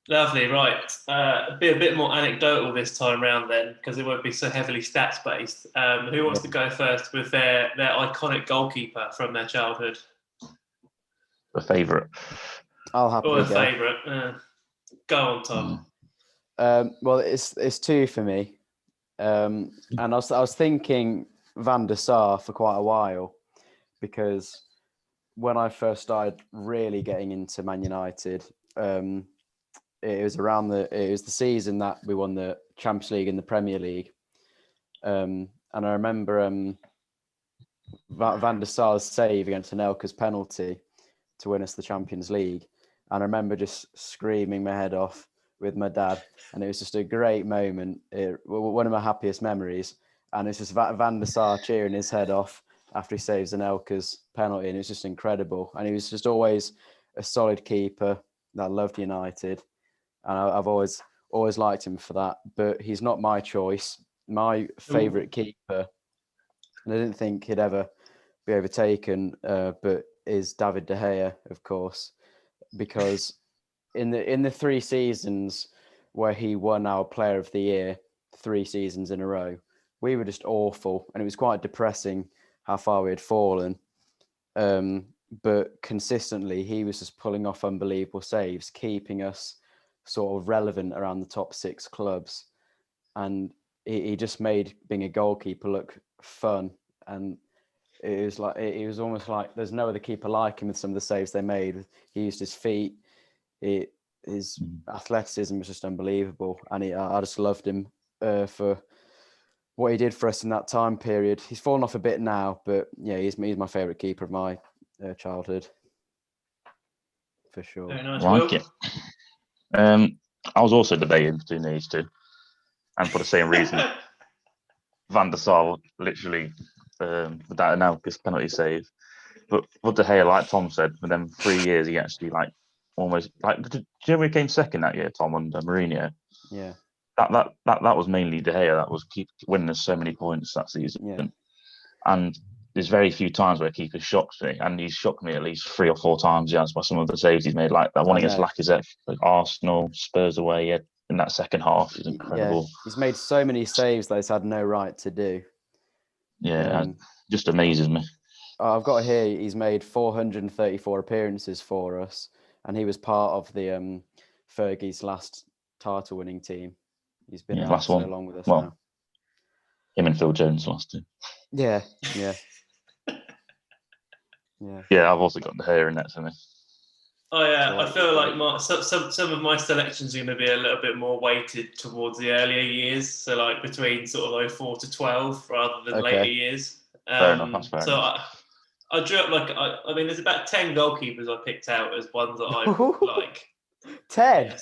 Lovely, right. Be a bit more anecdotal this time round then, because it won't be so heavily stats based. Who wants to Yeah. go first with their iconic goalkeeper from their childhood The favourite. I'll or happily a go. favourite? Go on, Mm. Tom. Well, it's two for me, and I was thinking Van der Sar for quite a while because when I first started really getting into Man United, it was the season that we won the Champions League and the Premier League, and I remember Van der Sar's save against Anelka's penalty to win us the Champions League, and I remember just screaming my head off with my dad, and it was just a great moment. One of my happiest memories, and it's just Van der Sar cheering his head off after he saves Anelka's penalty, and it was just incredible. And he was just always a solid keeper that loved United, and I've always liked him for that. But he's not my choice. My favourite keeper, and I didn't think he'd ever be overtaken, but is David De Gea, of course, because in the 3 seasons where he won our Player of the Year 3 seasons in a row, we were just awful, and it was quite depressing how far we had fallen. But consistently, he was just pulling off unbelievable saves, keeping us sort of relevant around the top 6 clubs, and he just made being a goalkeeper look fun. And it was almost like there's no other keeper like him with some of the saves they made. He used his feet. His athleticism was just unbelievable, and I just loved him for what he did for us in that time period. He's fallen off a bit now, but yeah, he's my favourite keeper of my childhood, for sure. Very nice, Like Will. it. I was also debating between these two, and for the same reason. Van der Sar literally without an Elkis penalty save. But for De Gea, like Tom said, for them 3 years, he actually almost do you know he came second that year, Tom, under Mourinho? Yeah, That was mainly De Gea that was keep winning us so many points that season. yeah, And there's very few times where keeper shocked me, and he's shocked me at least 3 or 4 times, yes, by some of the saves he's made, like that one I against know. Lacazette, like Arsenal, Spurs away, in that second half is Yeah, incredible. he's made so many saves that he's had no right to do. Yeah, just amazes me. I've got here, he's made 434 appearances for us, and he was part of the Fergie's last title-winning team. He's been around Last so one. long with us Well, now. him and Phil Jones last two. Yeah, yeah, yeah. Yeah, I've also got the hair in that for me. I feel like some of my selections are going to be a little bit more weighted towards the earlier years, so like between sort of 04 to 12 rather than later years. Fair enough. That's fair enough. I drew up I mean, there's about 10 goalkeepers I picked out as ones that I like. 10.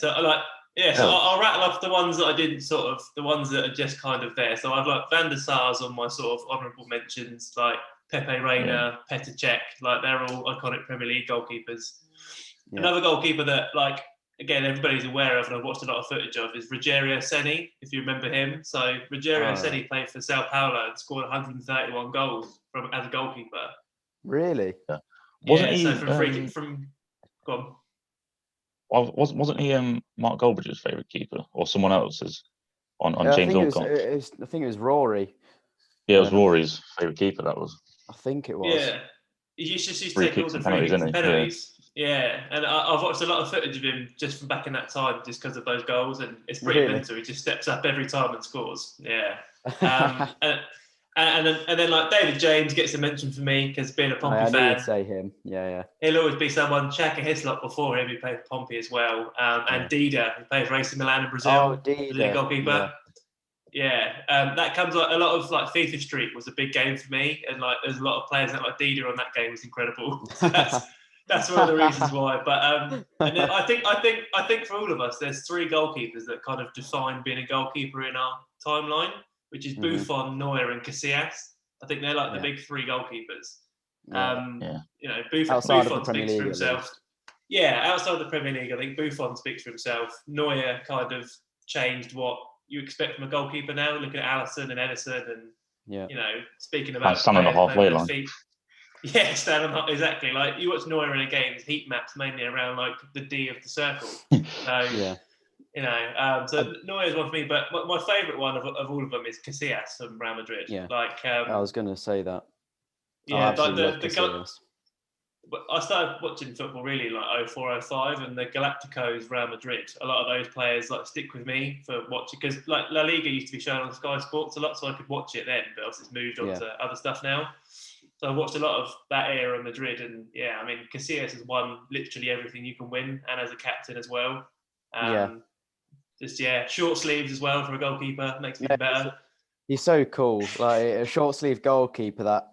Yeah, so I'll rattle off the ones that I didn't the ones that are just kind of there. So I've like Van der Sar's on my sort of honourable mentions, like Pepe Reina, Petr Cech, like they're all iconic Premier League goalkeepers. Yeah. Another goalkeeper that, like, again, everybody's aware of and I've watched a lot of footage of is Rogério Ceni, if you remember him. So Rogério Ceni played for Sao Paulo and scored 131 goals as a goalkeeper. Really? Yeah. Wasn't he? So go on. Wasn't he Mark Goldbridge's favourite keeper or someone else's on James Alcott? I think it was Rory. Yeah, it was Rory's favourite keeper. That was. I think it was. Yeah, he used to take all the free kicks and penalties. Yeah, and I've watched a lot of footage of him just from back in that time, just because of those goals, and it's pretty mental. He just steps up every time and scores. Yeah, and then like David James gets a mention for me because being a Pompey fan. I knew you'd say him. Yeah. He'll always be someone. Xhaka Hislop before him, he played for Pompey as well, and Dida, who played for AC Milan in Brazil. Oh, Dida, goalkeeper. Yeah, that comes like a lot of like FIFA Street was a big game for me, and like there's a lot of players that like Dida on that game was incredible. So that's one of the reasons why. But and then I think for all of us, there's 3 goalkeepers that kind of define being a goalkeeper in our timeline, which is Buffon, Neuer, and Casillas. I think they're like the big 3 goalkeepers. You know, Buffon speaks for himself. Yeah, outside the Premier League, I think Buffon speaks for himself. Neuer kind of changed what you expect from a goalkeeper now, looking at Alisson and Ederson and, you know, speaking about... stand on the halfway line. Yeah, stand on exactly. Like, you watch Neuer in a game, his heat maps mainly around, like, the D of the circle. So, So Neuer's one for me, but my favourite one of all of them is Casillas from Real Madrid. Yeah. Like, I was going to say that. I yeah, absolutely like love Casillas. I started watching football really like 04, 05, and the Galacticos Real Madrid. A lot of those players like stick with me for watching because like La Liga used to be shown on Sky Sports a lot, so I could watch it then. But obviously it's moved on to other stuff now. So I watched a lot of that era of Madrid, and yeah, I mean Casillas has won literally everything you can win, and as a captain as well. Short sleeves as well for a goalkeeper makes it even better. He's so cool, like a short sleeve goalkeeper that.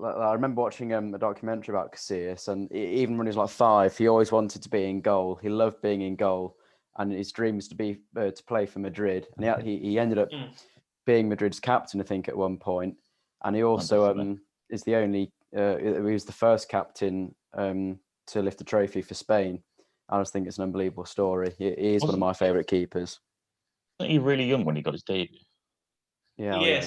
I remember watching a documentary about Casillas, and even when he was like 5, he always wanted to be in goal. He loved being in goal, and his dream was to be to play for Madrid. And he ended up being Madrid's captain, I think, at one point. And he also is the only. He was the first captain to lift the trophy for Spain. I just think it's an unbelievable story. He is one of my favourite keepers. Wasn't he really young when he got his debut? Yeah.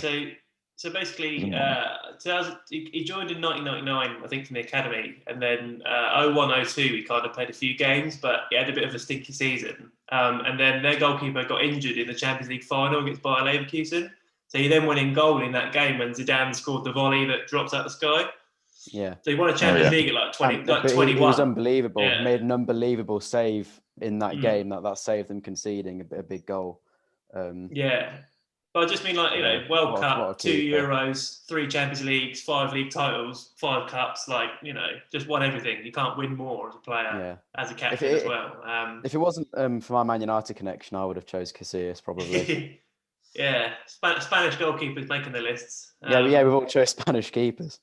So basically, he joined in 1999, I think, from the academy, and then 01-02 he kind of played a few games, but he had a bit of a stinky season. And then their goalkeeper got injured in the Champions League final against Bayer Leverkusen. So he then went in goal in that game when Zidane scored the volley that drops out the sky. Yeah. So he won a Champions League at like 21. He was unbelievable. Yeah. He made an unbelievable save in that game that saved them conceding a big goal. But I just mean World Cup, 2 Euros, 3 Champions Leagues, 5 league titles, 5 cups, just won everything. You can't win more as a player, as a captain as well. If it wasn't for my Man United connection, I would have chose Casillas probably. Yeah, Spanish goalkeepers making the lists. We've all chose Spanish keepers.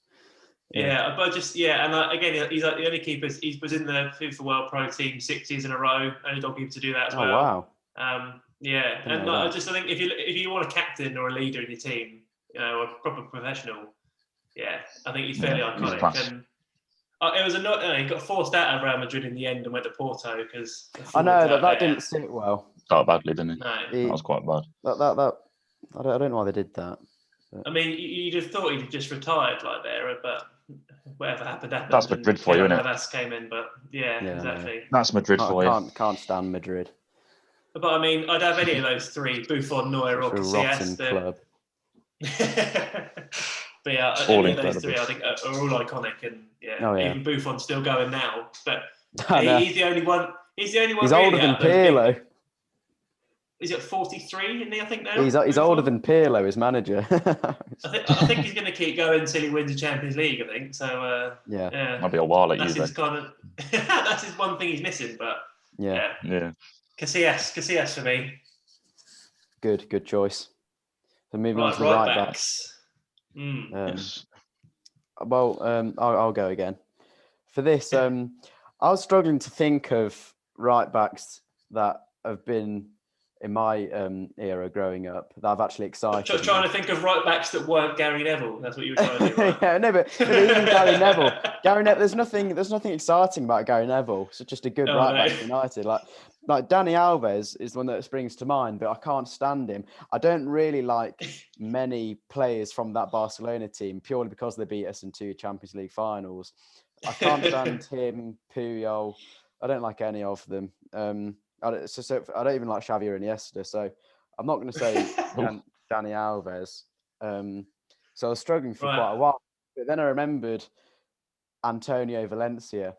But again, he's like the only keeper. He was in the FIFA World Pro Team 6 years in a row. Only goalkeeper to do that as well. Wow. I think if you want a captain or a leader in your team, a proper professional, I think he's fairly iconic. And it was he got forced out of Real Madrid in the end and went to Porto because I know that didn't sit well. Started badly, didn't it? No, that was quite bad. I don't know why they did that. But. I mean, you'd have thought he'd just retired there, but whatever happened. That's Madrid for you, isn't it? Navas came in, but exactly. That's Madrid for you. Can't stand Madrid. But I mean, I'd have any of those 3: Buffon, Neuer, or Casillas. Club. But any of those 3, I think, are all iconic, and even Buffon's still going now. But he's the only one. He's the only one. He's older than Pirlo. Is it 43? Isn't he? I think now. He's older than Pirlo, his manager. I think he's going to keep going until he wins the Champions League. I think so. Might be a while at that's his kind of. That's his one thing he's missing, but yeah. Casillas for me. Good choice. So moving on to right backs. Yes. I'll go again. For this, I was struggling to think of right backs that have been in my era growing up that I've actually excited. Just trying to think of right backs that weren't Gary Neville. That's what you were trying to do, right? but even Gary Neville. There's nothing exciting about Gary Neville. It's just a good back for United. Like Dani Alves is the one that springs to mind, but I can't stand him. I don't really like many players from that Barcelona team purely because they beat us in 2 Champions League finals. I can't stand him, Puyol. I don't like any of them. I don't even like Xavi or Iniesta, so I'm not going to say Dani Alves. So I was struggling for quite a while, but then I remembered Antonio Valencia.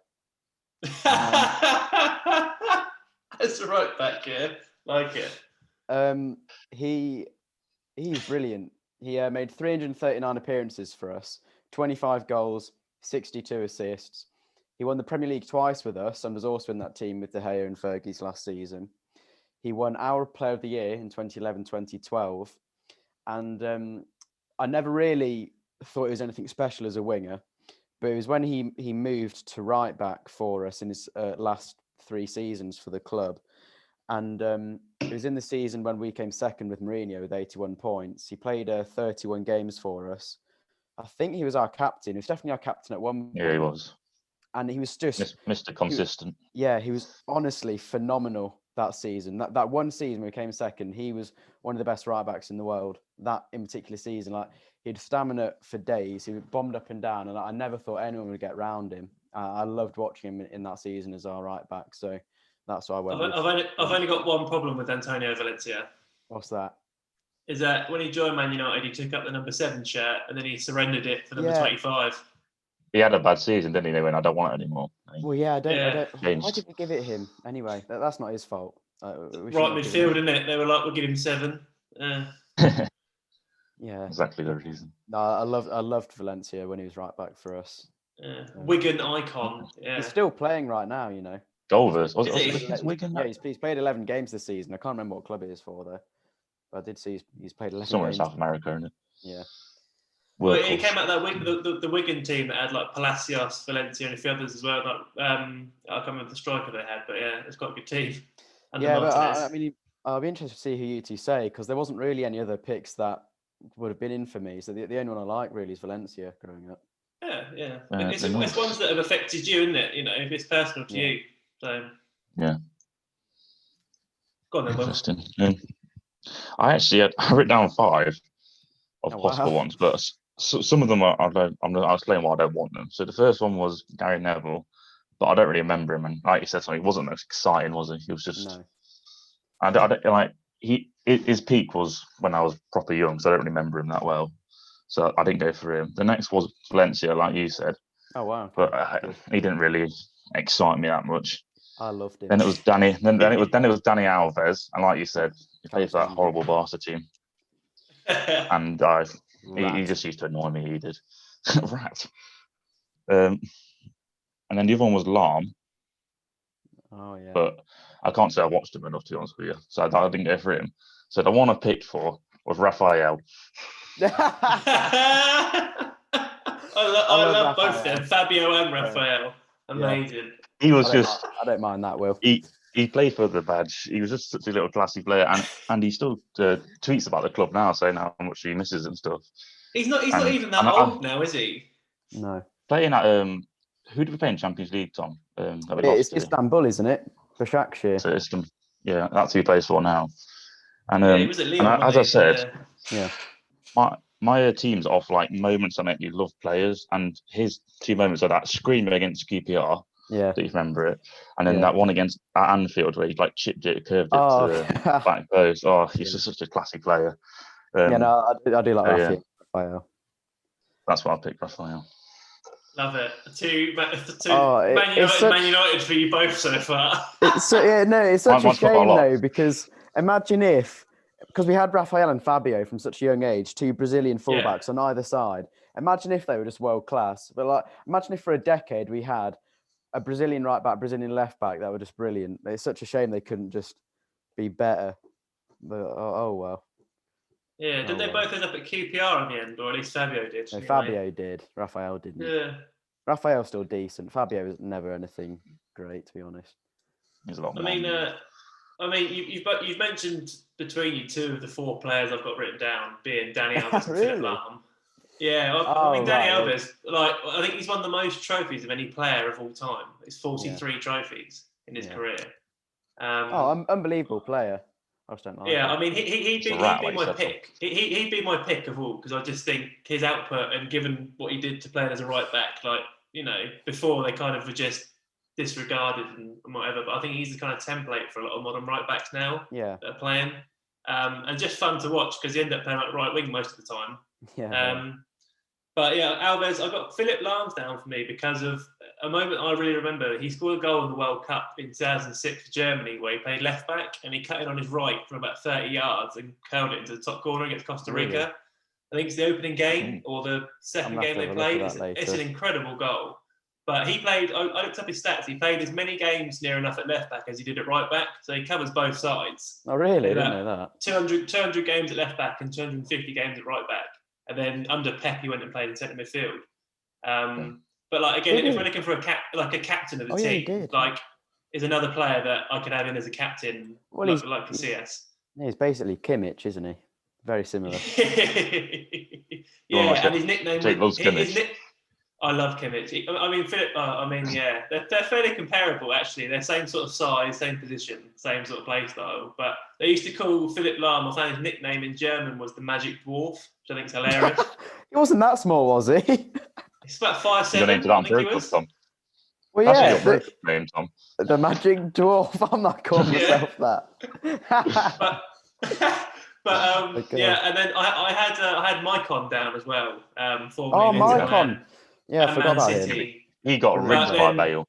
That's the right back, like it. He's brilliant. He made 339 appearances for us, 25 goals, 62 assists. He won the Premier League twice with us and was also in that team with De Gea and Fergie's last season. He won our Player of the Year in 2011-2012. And I never really thought he was anything special as a winger. But it was when he moved to right back for us in his last 3 seasons for the club. And it was in the season when we came second with Mourinho with 81 points. He played 31 games for us. I think he was our captain. He was definitely our captain at one point. Yeah, he was. And he was just Mr. Consistent. He was honestly phenomenal that season. That one season when we came second, he was one of the best right backs in the world. That in particular season, he had stamina for days. He bombed up and down, and I never thought anyone would get round him. I loved watching him in that season as our right back. So That's what I went I've only got one problem with Antonio Valencia. What's that? Is that when he joined Man United, he took up the number 7 shirt and then he surrendered it for number 25. He had a bad season, didn't he? They went, I don't want it anymore. Well, yeah, I don't. Changed. Why did we give it him anyway? That's not his fault. Right midfield, isn't it? They were like, we'll give him 7. Yeah, exactly the reason. No, I loved Valencia when he was right back for us. Wigan icon. Yeah. He's still playing right now, you know. Goalverse. Was it Wigan? Yeah, he's played 11 games this season. I can't remember what club it is for though. But I did see he's played 11 somewhere games. in South America, isn't it? Yeah. Well, it came out that the Wigan team that had like Palacios, Valencia, and a few others as well. Like, I can't remember the striker they had, but yeah, it's quite a good team. Yeah, but I mean, I'll be interested to see who you two say because there wasn't really any other picks that would have been in for me. So the only one I like really is Valencia growing up. Yeah. It's ones that have affected you, isn't it? You know, if it's personal to you. So yeah. Go on then, Will. Interesting. I wrote down 5 of possible ones, but some of them I'll explain why I don't want them. So the first one was Gary Neville, but I don't really remember him. And like you said, he wasn't most exciting, was he? He was just. No. I don't like his peak was when I was proper young, so I don't remember him that well. So I didn't go for him. The next was Valencia, like you said. Oh wow! But he didn't really excite me that much. I loved him. Then it was Danny. Then it was Danny Alves, and like you said, he played for that horrible Barca team. And he just used to annoy me. He did. Rat. And then the other one was Lahm. Oh yeah. But I can't say I watched him enough to be honest with you, so I didn't go for him. So the one I picked for was Raphael. I love both them, Fabio and Raphael. Amazing. He was just. I don't mind that, Will. He played for the badge. He was just such a little classy player, and he still tweets about the club now, saying how much he misses and stuff. He's not even that old now, is he? No. Playing at who did we play in Champions League, Tom? It's Istanbul, isn't it? Başakşehir. So that's who he plays for now. And he was at Lyon, as I said, yeah. My team's off like moments that make you love players, and his 2 moments are that screaming against QPR. Yeah. Do you remember it? And then that one against at Anfield where he like chipped it, curved it to the back post. Oh, he's just such a classic player. I do like Raphael. That's what I picked, Raphael. Love it. Man United for you both so far. It's such a shame though, because imagine because we had Raphael and Fabio from such a young age, 2 Brazilian fullbacks on either side. Imagine if they were just world class. But like, imagine if for a decade we had a Brazilian right back, Brazilian left back that were just brilliant. It's such a shame they couldn't just be better. But oh well. Yeah, did they both end up at QPR in the end, or at least Fabio did? No, Fabio did. Raphael didn't. Yeah. Raphael's still decent. Fabio was never anything great, to be honest. He's a lot more. You've mentioned between you 2 of the 4 players I've got written down, being Danny Alves and Philip Lahm. Yeah, Danny Alves, I think he's won the most trophies of any player of all time. It's 43 trophies in his career. Unbelievable player. I just don't like I mean, he'd be my pick. He'd be my pick of all, because I just think his output, and given what he did to play as a right back, before they kind of were just disregarded and whatever. But I think he's the kind of template for a lot of modern right backs now that are playing. And just fun to watch because he ended up playing like right wing most of the time. But Alves, I got Philip Lahm down for me because of a moment I really remember. He scored a goal in the World Cup in 2006 for Germany where he played left back and he cut it on his right from about 30 yards and curled it into the top corner against Costa Rica. Really? I think it's the opening game or the second game they played. It's an incredible goal. But he played, I looked up his stats, he played as many games near enough at left back as he did at right back. So he covers both sides. Oh, really? I didn't know that. 200 games at left back and 250 games at right back. And then under Pep, he went and played in centre midfield. But again, if we're looking for a captain of the team, is another player that I could have in as a captain, like Casillas. He's basically Kimmich, isn't he? Very similar. And his nickname. I love Kimmich. They're fairly comparable actually. They're same sort of size, same position, same sort of play style. But they used to call Philip Lahm, I found his nickname in German was the Magic Dwarf, which I think is hilarious. He wasn't that small, was he? It's about 5'7". I think he was. Well, That's yeah, your proof name, Tom. the magic dwarf. I'm not calling myself that. But yeah, and then I had Mycon down as well. Formerly Oh, of Inter Mycon. Milan Yeah, I and forgot Man about him. City. He got But ripped by Bale.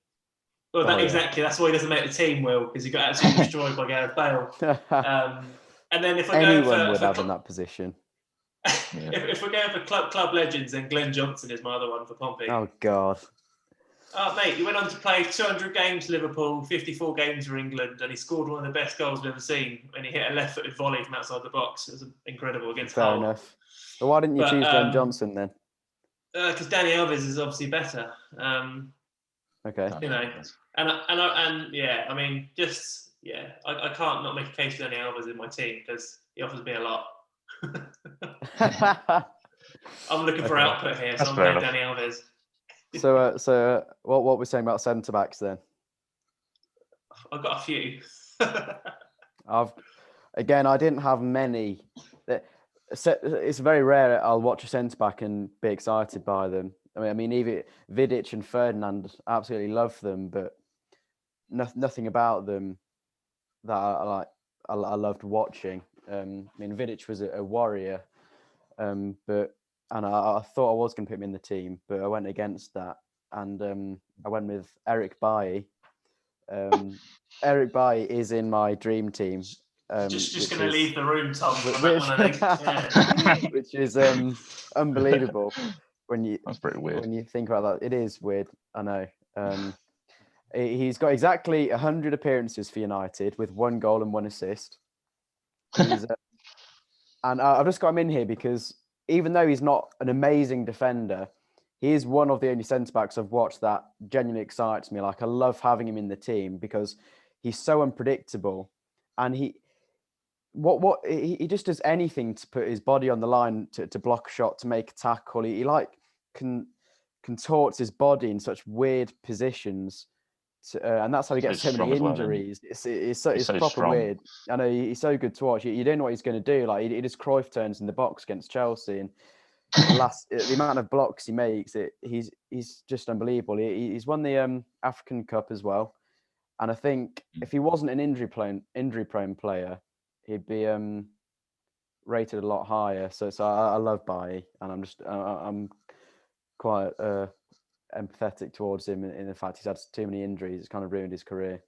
Well, Oh, yeah. exactly. That's why he doesn't make the team, Will, because he got absolutely destroyed by Gareth Bale. And then if we're Anyone going would for have in that position. if we're going for club legends, then Glenn Johnson is my other one for Pompey. Oh God. Oh, mate, he went on to play 200 games for Liverpool, 54 games for England, and he scored one of the best goals we've ever seen when he hit a left-footed volley from outside the box. It was incredible against Fair Hull. enough. But why didn't you choose Glenn Johnson then? Because Danny Alves is obviously better. Okay. You know, and yeah, I mean, I can't not make a case for Danny Alves in my team because he offers me a lot. I'm looking for output here, so I'm going Danny Alves. So what we're saying about centre backs then? I've got a few. I didn't have many. It's very rare I'll watch a centre back and be excited by them. I mean, even Vidic and Ferdinand, absolutely love them, but nothing about them that I loved watching. I mean, Vidic was a warrior, but I thought I was going to put him in the team, but I went against that, and I went with Eric Bailly. Eric Bailly is in my dream team. Just going to leave the room, Tom. Which is unbelievable That's pretty weird. When you think about that. It is weird, I know. He's got exactly 100 appearances for United with 1 goal and 1 assist. And I've just got him in here because even though he's not an amazing defender, he is one of the only centre-backs I've watched that genuinely excites me. Like, I love having him in the team because he's so unpredictable, and he just does anything to put his body on the line to block a shot, to make a tackle. He contorts his body in such weird positions, and that's how he gets so many injuries. It's proper strong. Weird. I know he's so good to watch. You don't know what he's going to do. Like, he does Cruyff turns in the box against Chelsea, and the amount of blocks he makes, he's just unbelievable. He's won the African Cup as well, and I think if he wasn't an injury-prone player, he'd be rated a lot higher. So I love Bailly, and I'm quite empathetic towards him in the fact he's had too many injuries. It's kind of ruined his career.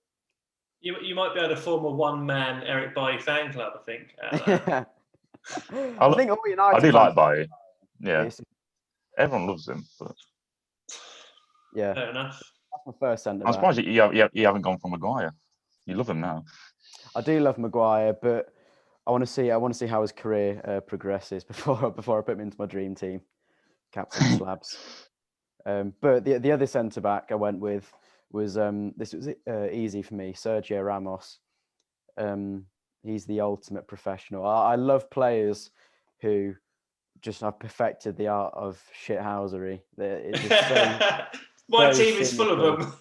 You might be able to form a one-man Eric Bailly fan club, I think. I think all United. I do like Bailly. Yeah, everyone loves him. But... Yeah, fair enough. That's my first centre. I'm surprised you haven't gone for Maguire. You love him now. I do love Maguire, but I want to see how his career progresses before I put him into my dream team, captain slabs. But the other centre back I went with was this was easy for me, Sergio Ramos. He's the ultimate professional. I love players who just have perfected the art of shithousery. My team is full of them.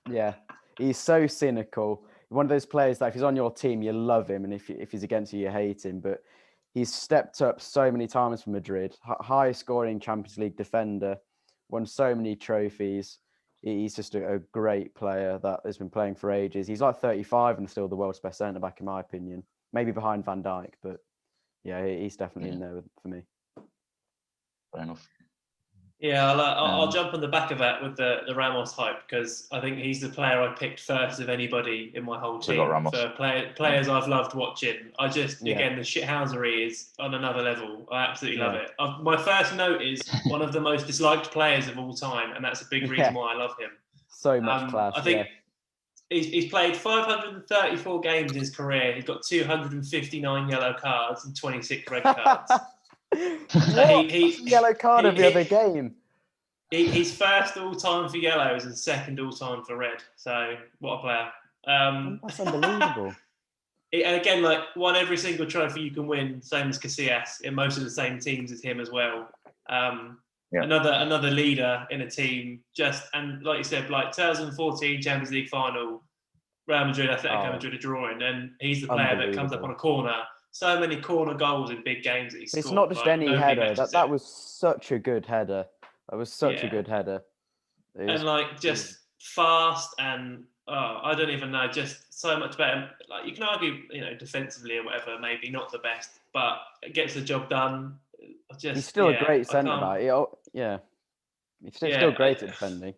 Yeah. He's so cynical. One of those players that if he's on your team, you love him, and if he's against you, you hate him. But he's stepped up so many times for Madrid. High scoring Champions League defender, won so many trophies. He's just a great player that has been playing for ages. He's like 35 and still the world's best centre back, in my opinion. Maybe behind Van Dijk, but yeah, he's definitely in there for me. Fair enough. Yeah, I'll jump on the back of that with the Ramos hype, because I think he's the player I picked first of anybody in my whole team. For players I've loved watching. Again, the shithousery is on another level. I absolutely love it. My first note is one of the most disliked players of all time, and that's a big reason why I love him. So much class. I think he's played 534 games in his career. He's got 259 yellow cards and 26 red cards. Yellow card every other game. He's first all time for yellows and second all time for red. So what a player! That's unbelievable. And again, won every single trophy you can win, same as Casillas, in most of the same teams as him as well. Another leader in a team. And like you said, 2014 Champions League final, Real Madrid, Atletico Madrid are drawing, and he's the player that comes up on a corner. So many corner goals in big games that he scored. It's not just any header. That was such a good header. That was such a good header. and like just fast and I don't even know, just so much better. Like you can argue, defensively or whatever, maybe not the best, but it gets the job done. He's still a great centre back. Yeah, he's still great at defending.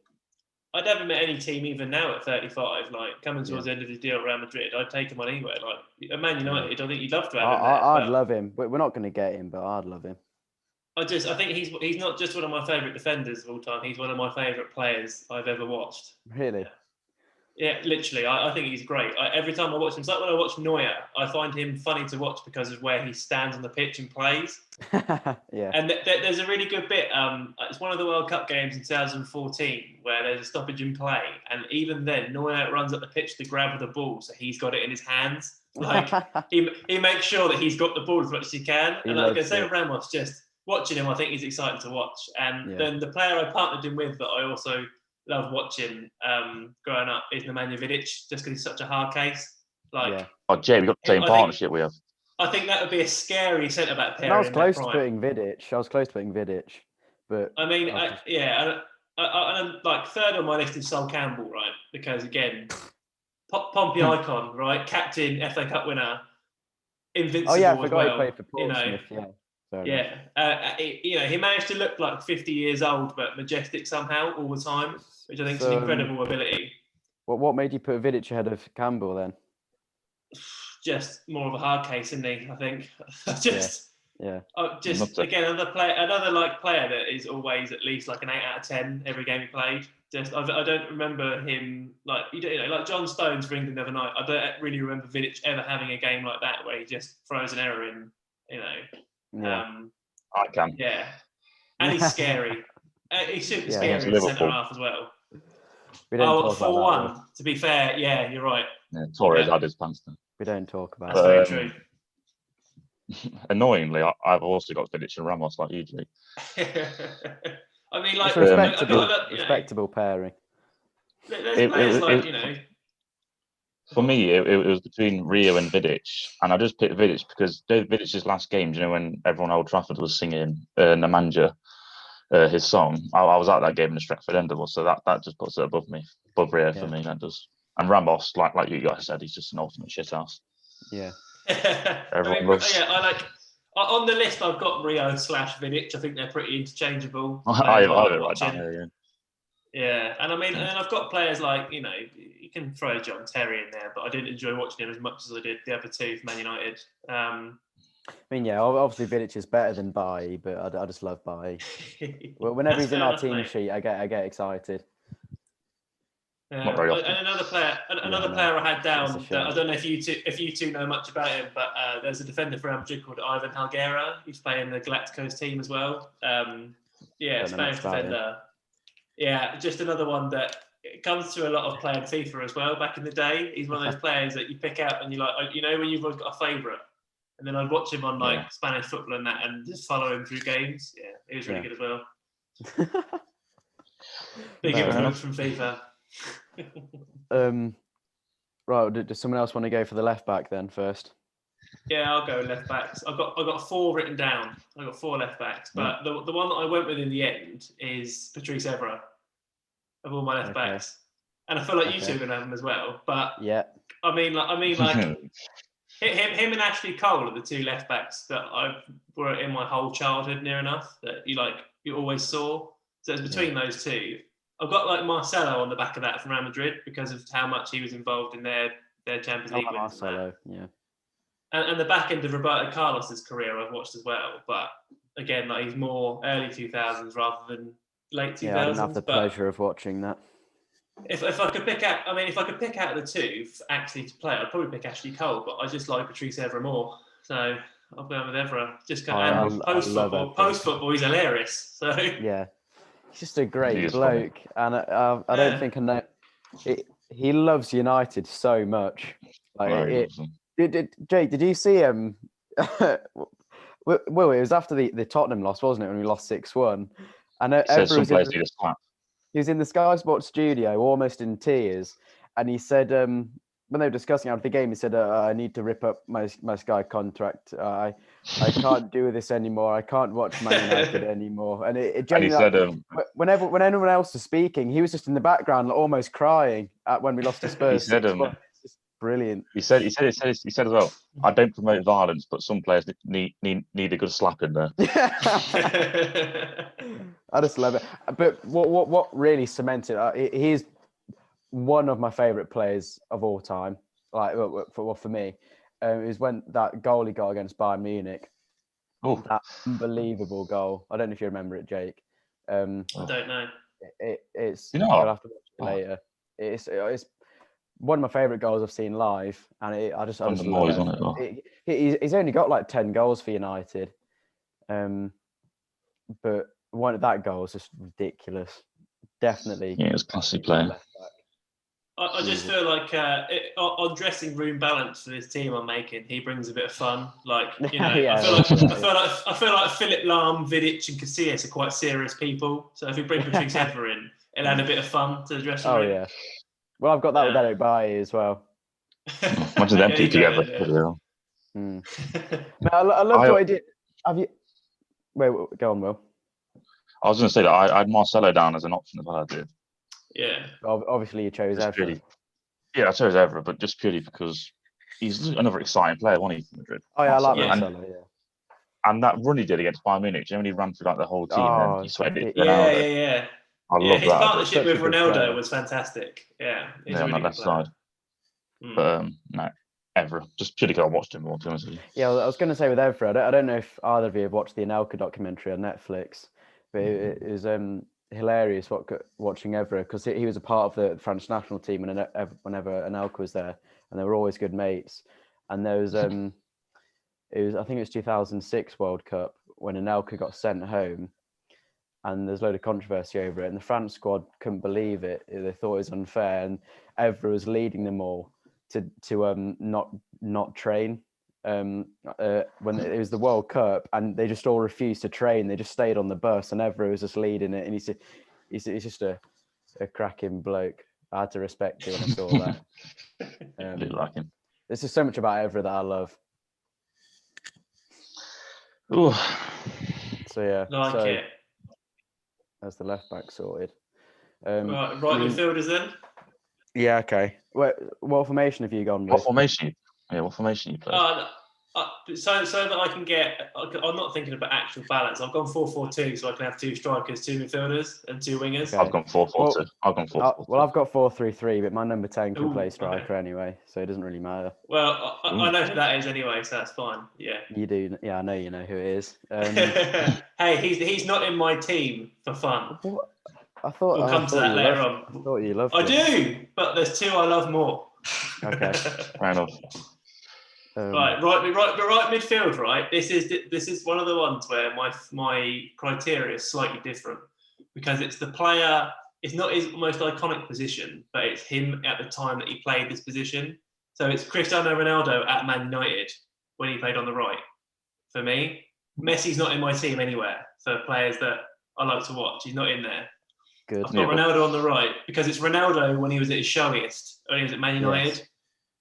I'd never met any team, even now at 35, like coming towards the end of his deal at Real Madrid, I'd take him on anywhere. Like at Man United, I think you'd love to have him there. I'd love him, but we're not going to get him. But I'd love him. I think he's not just one of my favourite defenders of all time. He's one of my favourite players I've ever watched. Really? Yeah, literally. I think he's great. Every time I watch him, it's like when I watch Neuer, I find him funny to watch because of where he stands on the pitch and plays. Yeah. And there's a really good bit. It's one of the World Cup games in 2014 where there's a stoppage in play, and even then Neuer runs up the pitch to grab the ball, so he's got it in his hands. Like he makes sure that he's got the ball as much as he can. And like I say with Ramos, just watching him, I think he's exciting to watch. And then the player I partnered him with that I also love watching growing up is Nemanja Vidic, just because he's such a hard case. Oh, Jay, we've got the same partnership we have. I think that would be a scary centre back pair. I was close to putting Vidic. But I mean, and like third on my list is Sol Campbell, right? Because again, Pompey icon, right? Captain, FA Cup winner, invincible. Oh yeah, I forgot he played for Portsmouth. He managed to look like 50 years old, but majestic somehow all the time, which I think is an incredible ability. What made you put Vidic ahead of Campbell then? Just more of a hard case, isn't he? I think. Again, another player that is always at least like an 8 out of 10 every game he played. I don't remember him like John Stones for England the other night. I don't really remember Vidic ever having a game like that where he just throws an error in. I can. Yeah, and he's scary. He's super scary in centre half as well. 4-1. To be fair, yeah, you're right. Yeah, Torres had his pants down. We don't talk about That's very true. Annoyingly, I've also got Vidic and Ramos like you, Jake. I mean, like respectable pairing. There's players For me, it was between Rio and Vidic, and I just picked Vidic because Vidic's last game, when everyone at Old Trafford was singing Nemanja, his song, I was at that game in the Stretford End so that just puts it above Rio for me. That does. And Ramos, like you guys said, he's just an ultimate shithouse. Yeah. Everyone loves. Yeah, I like. On the list, I've got Rio/Vidic. I think they're pretty interchangeable. I have it right down here. Yeah, and I mean, and I've got players like you can throw John Terry in there, but I didn't enjoy watching him as much as I did the other two for Man United. I mean, yeah, obviously Vidic is better than Bailly, but I just love Bailly. Whenever he's in our team sheet, I get excited. Not very often. And another player I had down. I don't know if you two know much about him, but there's a defender for Real Madrid called Ivan Helguera. He's playing the Galacticos team as well. Spanish defender. Yeah, just another one that comes to a lot of playing FIFA as well. Back in the day, he's one of those players that you pick out and you like, when you've always got a favourite. And then I'd watch him on Spanish football and that, and just follow him through games. Yeah, he was really good as well. Big influence from FIFA. Right, does someone else want to go for the left back then first? Yeah, I'll go left backs. I've got 4 written down. I've got 4 left backs, but the one that I went with in the end is Patrice Evra of all my left backs, and I feel like you two are gonna have him as well. But I mean, him and Ashley Cole are the 2 left backs that were in my whole childhood near enough that you always saw. So it's between those 2. I've got like Marcelo on the back of that from Real Madrid because of how much he was involved in their Champions League wins. Marcelo, yeah. And the back end of Roberto Carlos's career I've watched as well, but again, like he's more early 2000s rather than late 2000s. Yeah, I didn't have the pleasure of watching that. If I could pick out the 2 actually to play, I'd probably pick Ashley Cole, but I just like Patrice Evra more, so I'll go with Evra. Just post football, he's hilarious. So yeah, he's just a great bloke, and I don't think I know. He loves United so much. Jake, did you see him? Well, it was after the Tottenham loss, wasn't it? When we lost 6-1, and he was in the Sky Sports studio, almost in tears, and he said, when they were discussing after the game, he said, "I need to rip up my Sky contract. I can't do this anymore. I can't watch Man United anymore." And it And he genuinely, said, when anyone else was speaking, he was just in the background, almost crying when we lost to Spurs. He said, 6-1. It's just brilliant. he said as well, "I don't promote violence, but some players need a good slap in there." I just love it. But what really cemented? He's one of my favourite players of all time. Like for me, is when that goal he got against Bayern Munich. Oh, That unbelievable goal. I don't know if you remember it, Jake. I don't know. It's You know you'll what? have to watch it later. It's one of my favourite goals I've seen live, and I just From the love noise it. on it, though. He's only got like 10 goals for United, but that goal is just ridiculous. Definitely. Yeah, it's classy playing. I just feel like on dressing room balance for this team I'm making, he brings a bit of fun. Like, you know, Yeah, I feel like Philip Lahm, Vidic, and Casillas are quite serious people. So if we bring Patrice Evra in, it'll add a bit of fun to the dressing room. Oh yeah. Well, I've got that with Eric Bailly as well. Imagine them two together. I loved what he did. Have you? Wait, go on, Will. I was going to say that I had Marcelo down as an option as well. I did. Yeah. Obviously, you chose Evra. Yeah, I chose Evra, but just purely because he's another exciting player, wasn't he, for Madrid? Oh yeah, I like Marcelo. Marcelo. Yeah. And that run he did against Bayern Munich, when he ran through like the whole team, and then he sweated it. Yeah. I love his that. partnership with Ronaldo was fantastic. Yeah, he's on really the left good player. side. But no, Evra, just purely because I watched him more, to be honest with you. Yeah, I was going to say with Evra, I don't know if either of you have watched the Anelka documentary on Netflix, but it is hilarious watching Evra, because he was a part of the French national team whenever Anelka was there, and they were always good mates. And there was I think it was 2006 World Cup when Anelka got sent home, and there's a load of controversy over it, and the France squad couldn't believe it. They thought it was unfair, and Evra was leading them all to not train when it was the World Cup, and they just all refused to train. They just stayed on the bus, and Evra was just leading it, and he's just a cracking bloke. I had to respect it when I saw that. I do like him. There's just so much about Evra that I love. Ooh. So yeah, it. That's the left back sorted. Right midfielders then. Yeah, okay. What formation have you gone with? What formation you play? So that I can get. I'm not thinking about actual balance. I've gone 4-4-2, so I can have 2 strikers, 2 midfielders, and 2 wingers. Okay. I've gone 4-4-2. I've gone 4-4-2. Well, I've got 4-3-3, but my number 10 can play striker anyway, so it doesn't really matter. Well, I know who that is anyway, so that's fine. Yeah. You do. Yeah, I know you know who it is. Hey, he's not in my team for fun. What? We'll come to that later on. I thought you loved it. I do, but there's 2 I love more. Okay. Fair enough. Right midfield. Right, this is one of the ones where my criteria is slightly different, because it's the player. It's not his most iconic position, but it's him at the time that he played this position. So it's Cristiano Ronaldo at Man United when he played on the right. For me, Messi's not in my team anywhere. For players that I like to watch, he's not in there. Good. I've got Ronaldo on the right because it's Ronaldo when he was at his showiest, when he was at Man United. Yes.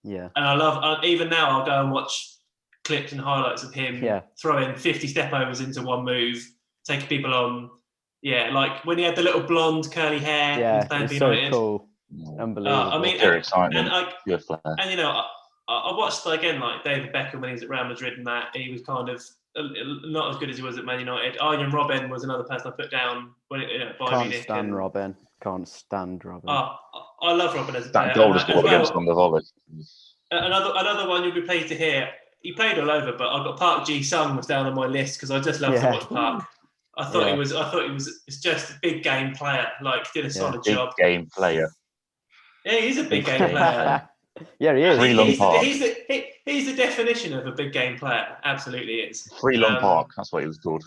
Yeah. And I love, even now, I'll go and watch clips and highlights of him throwing 50 step overs into one move, taking people on. Yeah, like when he had the little blonde curly hair. Yeah, it's so cool. Unbelievable. I mean, very exciting. And you know, I watched again like David Beckham when he was at Real Madrid and that. He was kind of not as good as he was at Man United. Arjen Robben was another person I put down when Can't stand Robben. I love Robben as a player. That goal was scored against on the volley. Another one you'll be pleased to hear. He played all over, but I've got Park Ji-sung was down on my list because I just love to watch Park. I thought he was just a big game player. Like did a solid job. Big game player. Yeah, he's a big game player. Yeah, he is. He's the definition of a big game player. Absolutely is. Freelon Park. That's what he was called.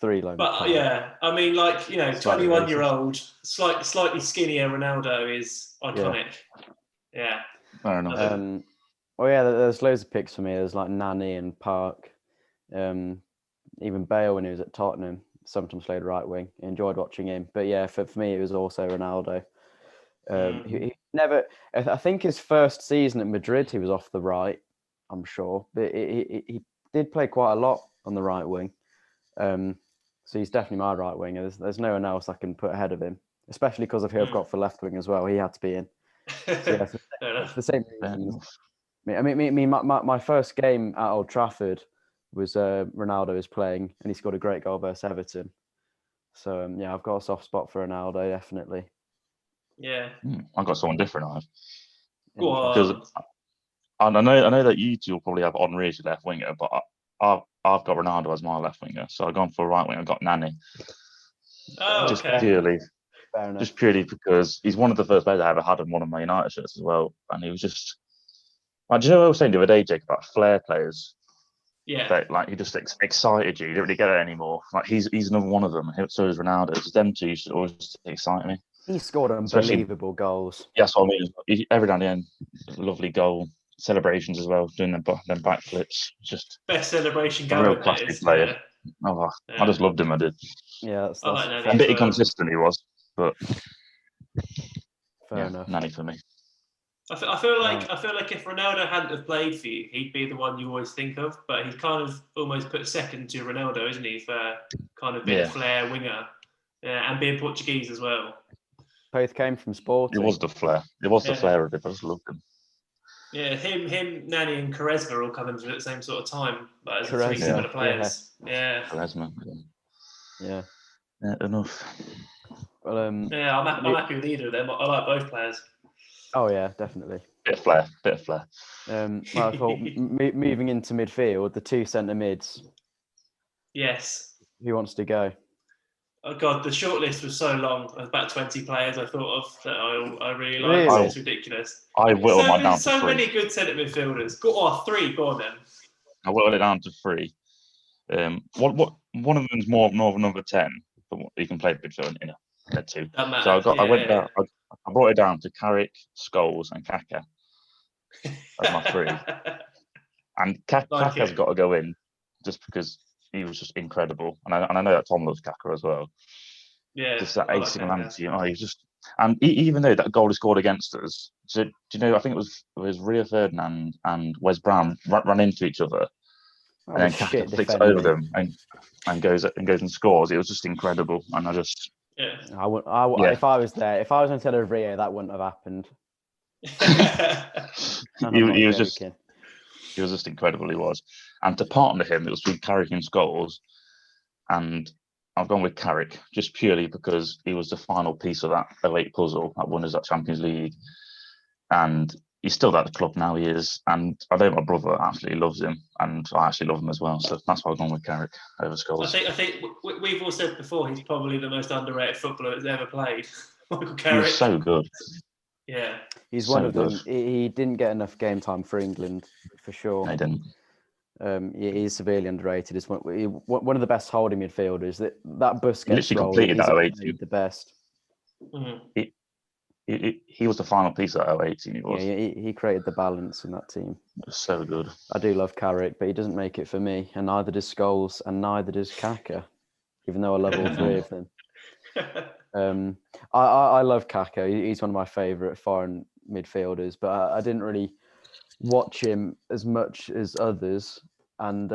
Freelon. But yeah, I mean, like 21-year-old, slightly skinnier Ronaldo is iconic. Yeah. Fair enough. There's loads of picks for me. There's like Nani and Park. Even Bale when he was at Tottenham sometimes played right wing. I enjoyed watching him. But yeah, for me it was also Ronaldo. never. I think his first season at Madrid, he was off the right. I'm sure, but he did play quite a lot on the right wing. So he's definitely my right winger. There's no one else I can put ahead of him, especially because of who I've got for left wing as well. He had to be in. So yeah, for the same reasons. My first game at Old Trafford was Ronaldo was playing, and he scored a great goal versus Everton. So yeah, I've got a soft spot for Ronaldo, definitely. Yeah. I've got someone different. Go Because on. I know that you two will probably have Henry as your left winger, but I've got Ronaldo as my left winger, so I've gone for right wing. I've got Nani. Oh, Just okay. purely because he's one of the first players I ever had on one of my United shirts as well, and he was just. Like, do you know what I was saying the other day, Jake, about flair players? Yeah. That like he just excited you. You don't really get it anymore. Like he's another one of them. So is Ronaldo. It's them two used to always excite me. He scored unbelievable goals. Yes, I mean every now and then, lovely goal celebrations as well, doing them backflips. Just Best celebration a real going, that classy is. player. Yeah. Oh, Yeah. I just loved him. I did. Yeah, that's I like Nani A as bit well. inconsistent he was, but fair enough. Nani for me. I feel like if Ronaldo hadn't have played for you, he'd be the one you always think of. But he's kind of almost put second to Ronaldo, isn't he, for kind of being a flair winger, and being Portuguese as well. Both came from Sporting. It was the flair. It was the flair of it. I just loved him. Yeah, him, Nani, and Quaresma all coming through at the same sort of time, but as three similar players. Yeah. Quaresma. Yeah. Enough. Well, yeah, I'm happy with either of them. I like both players. Oh yeah, definitely. Bit of flair. Well, I thought moving into midfield, the two centre mids. Yes. Who wants to go? Oh God, the shortlist was so long. About 20 players I thought of that I really liked. Really? It's ridiculous. I whittled mine down to so 3. many good centre midfielders. 3. Go on then. I whittled it down to 3. What one of them's more of a number 10, but you can play midfield in a 2. So I went down. I brought it down to Carrick, Scholes, and Kaka as my 3. And Kaka's got to go in just because he was just incredible, and I know that Tom loves Kaka as well. Yeah, just that acing ability. He's just, and even though that goal he scored against us, so do you know? I think it was Rio Ferdinand and Wes Brown ran into each other, and then Kaka flicks over them and goes and scores. It was just incredible, and I just if I was there, if I was instead of Rio, that wouldn't have happened. he was just incredible. He was, and to partner him, it was between Carrick and Scholes, and I've gone with Carrick just purely because he was the final piece of that 08 puzzle that won us that Champions League, and he's still at the club now. He is, and I know my brother absolutely loves him, and I actually love him as well. So that's why I've gone with Carrick over Scholes. I think we've all said before he's probably the most underrated footballer that's ever played. Michael Carrick. He's so good. Yeah, he's one of them. He didn't get enough game time for England, for sure. No, he didn't. He's severely underrated. He's one of the best holding midfielders. That Busquets role completed that 08 the best. Mm-hmm. He was the final piece of that 08 team. He was. Yeah, he created the balance in that team. It was so good. I do love Carrick, but he doesn't make it for me, and neither does Scholes, and neither does Kaka, even though I love all 3 of them. I love Kaka. He's one of my favourite foreign midfielders, but I didn't really watch him as much as others. And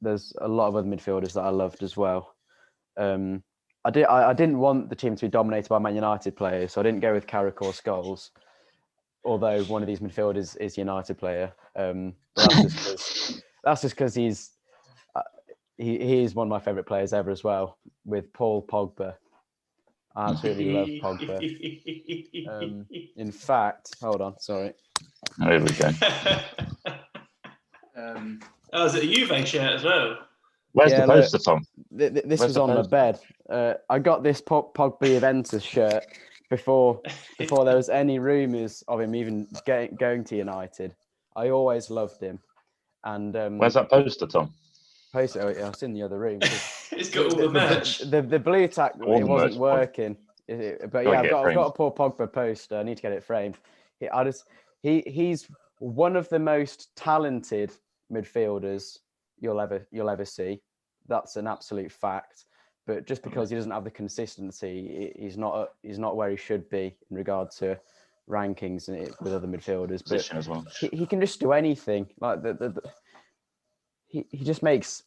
there's a lot of other midfielders that I loved as well. I didn't want the team to be dominated by Man United players, so I didn't go with Carrick or Scholes. Although one of these midfielders is a United player, but that's just because he's one of my favourite players ever as well. With Paul Pogba, I absolutely love Pogba. In fact, hold on, sorry. There we go. is it a Juve shirt as well? Where's the poster, Tom? This was on my bed. I got this Pogba Juventus shirt before there was any rumours of him even going to United. I always loved him. And where's that poster, Tom? It's in the other room. It's got all the merch. The blue tack, it wasn't working. But yeah, I've got a Paul Pogba poster. I need to get it framed. He's one of the most talented midfielders you'll ever see. That's an absolute fact. But just because he doesn't have the consistency, he's not where he should be in regard to rankings with other midfielders, but Position as well. he can just do anything. Like he just makes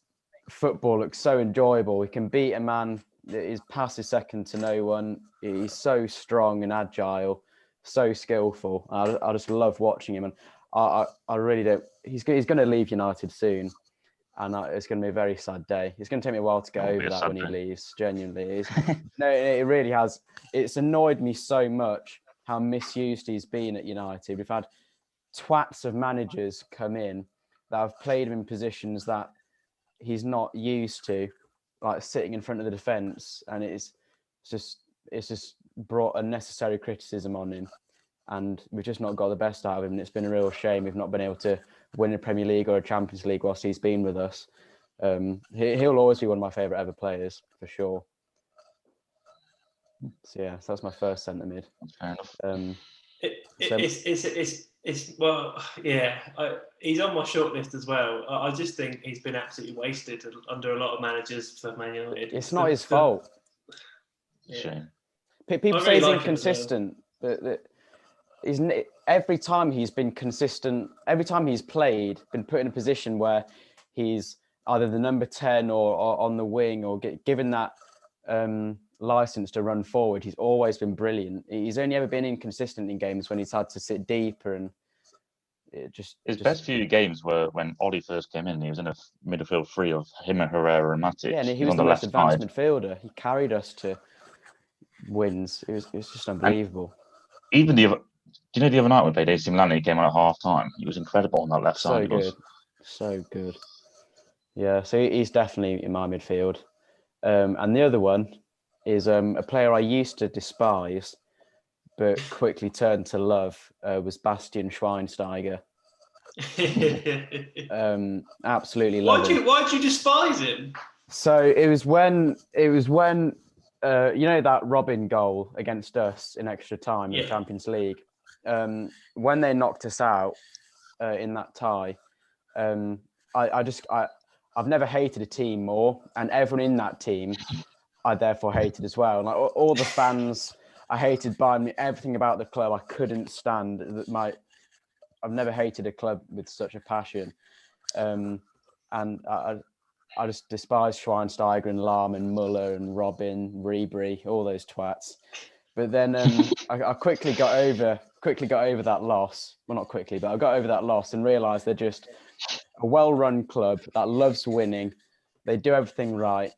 football look so enjoyable. He can beat a man. His pass is second to no one. He's so strong and agile, so skillful. I just love watching him, and I really don't. He's going to leave United soon, and it's going to be a very sad day. It's going to take me a while to get over that when he leaves. Genuinely, no, it really has. It's annoyed me so much how misused he's been at United. We've had twats of managers come in that have played him in positions that he's not used to, like sitting in front of the defence, and it's just brought unnecessary criticism on him, and we've just not got the best out of him. And it's been a real shame we've not been able to win a Premier League or a Champions League whilst he's been with us. He'll always be one of my favourite ever players for sure. So yeah, so that's my first centre mid. Fair enough. He's on my shortlist as well. I just think he's been absolutely wasted under a lot of managers for Man United. It's not his fault. Shame. People say he's inconsistent, but every time he's been consistent, every time he's played, been put in a position where he's either the number 10 or on the wing or given that license to run forward, he's always been brilliant. He's only ever been inconsistent in games when he's had to sit deeper, and his best few games were when Ollie first came in. He was in a midfield three of him and Herrera and Matic. Yeah, and he was the most advanced midfielder. He carried us to wins. It was just unbelievable. And even the other night we played AC Milan, he came on at half time. He was incredible on that left side. So good. Yeah, so he's definitely in my midfield. And the other one is a player I used to despise, but quickly turned to love, was Bastian Schweinsteiger. Absolutely love him. Why'd you despise him? So it was when that Robin goal against us in extra time in the Champions League. When they knocked us out in that tie, I've never hated a team more, and everyone in that team I therefore hated as well. Like all the fans, I hated Bayern. Everything about the club I couldn't stand. I've never hated a club with such a passion, and I just despise Schweinsteiger and Lahm and Muller and Robin, Ribery, all those twats. But then I quickly got over that loss. Well, not quickly, but I got over that loss and realised they're just a well-run club that loves winning. They do everything right,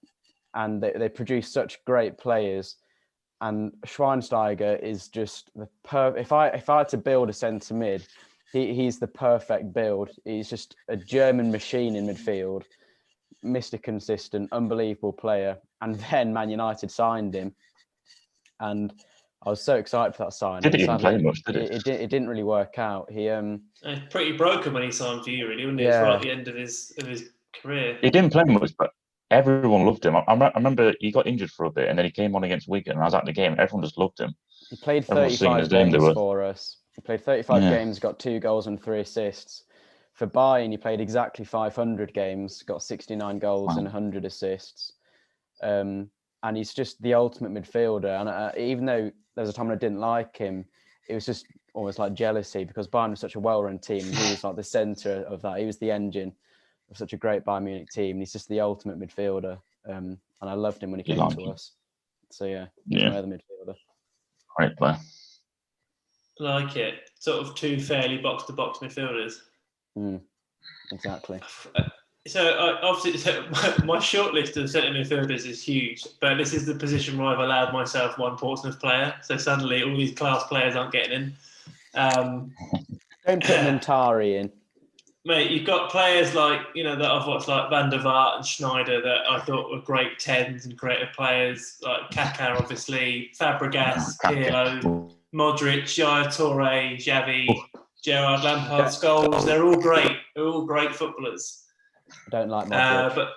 and they produce such great players. And Schweinsteiger is just the if I had to build a centre mid, he's the perfect build. He's just a German machine in midfield, Mr. Consistent, unbelievable player. And then Man United signed him, and I was so excited for that signing. Didn't even play much, did it? It didn't really work out. He pretty broken when he signed for you, really, wasn't he? It was right at the end of his career. He didn't play much, but everyone loved him. I remember he got injured for a bit, and then he came on against Wigan, and I was at the game, and everyone just loved him. He played 35 games for us. He played 35 games, got 2 goals and 3 assists. For Bayern, he played exactly 500 games, got 69 goals and 100 assists. And he's just the ultimate midfielder. And even though there was a time when I didn't like him, it was just almost like jealousy, because Bayern was such a well-run team. He was like the centre of that. He was the engine of such a great Bayern Munich team. He's just the ultimate midfielder. And I loved him when he came to us. So he's my other midfielder. Great player. Like it. Sort of 2 fairly box-to-box midfielders. Exactly. So obviously, my short list of centre midfielders is huge, but this is the position where I've allowed myself one Portsmouth player. So suddenly, all these class players aren't getting in. Don't put Montari in, mate. You've got players like that I've watched, like Van der Vaart and Schneider, that I thought were great 10s and creative players, like Kaká, obviously, Fabregas, Pirlo, Modric, Yaya Touré, Xavi, Gerrard, Lampard, Scholes. They're all great. They're all great footballers. I don't like Modric.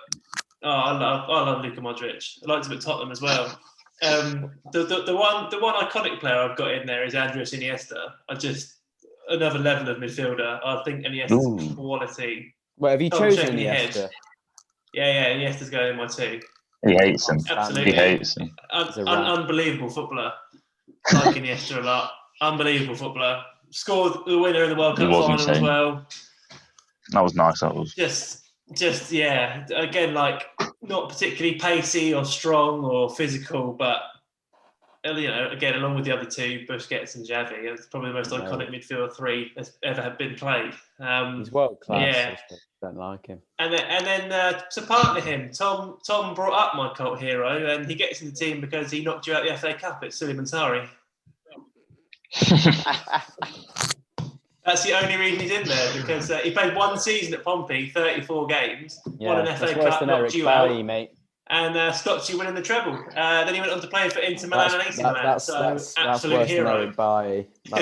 I love Luka Modric. I liked him at Tottenham as well. The one iconic player I've got in there is Andres Iniesta. Another level of midfielder. I think Iniesta's quality. Well, have you chosen Iniesta? Yeah, Iniesta's going in my 2. He hates him. Absolutely. He hates him. Unbelievable footballer. I like Iniesta a lot. unbelievable footballer. Scored the winner in the World He Cup was final as insane. well. That was nice. That was. Just yeah. Again, like not particularly pacey or strong or physical, but again, along with the other two, Busquets and Xavi, it's probably the most iconic midfield three that's ever been played. He's world class. Yeah. I just don't like him. And then to partner him, Tom brought up my cult hero, and he gets in the team because he knocked you out the FA Cup. It's Suleiman Sari. That's the only reason he's in there, because he played one season at Pompey, 34 games, won an FA Cup, knocked you out, mate. and stopped you winning the treble. Then he went on to play for Inter Milan and AC Milan. That's absolute worse hero. than Eric Bailly. But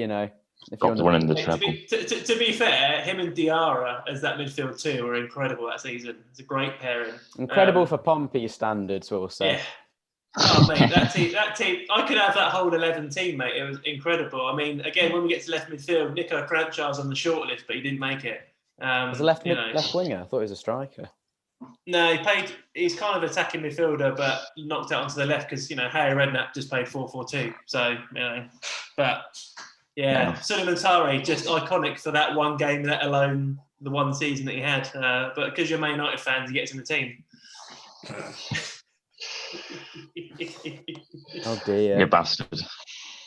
if Got to winning the treble. To be fair, him and Diarra as that midfield too were incredible that season. It's a great pairing. Incredible for Pompey standards, we'll say. Yeah. Oh mate, that team, I could have that whole 11 team, mate. It was incredible. I mean, again, when we get to left midfield, Nico Cranchar on the short list, but he didn't make it. Was a left winger? I thought he was a striker. No, he's kind of attacking midfielder, but knocked out onto the left because Harry Redknapp just played 4-4-2. So but yeah, Suleiman Sari just iconic for that one game, let alone the one season that he had. But because you're Man United fans, he gets in the team. Oh dear. You bastard.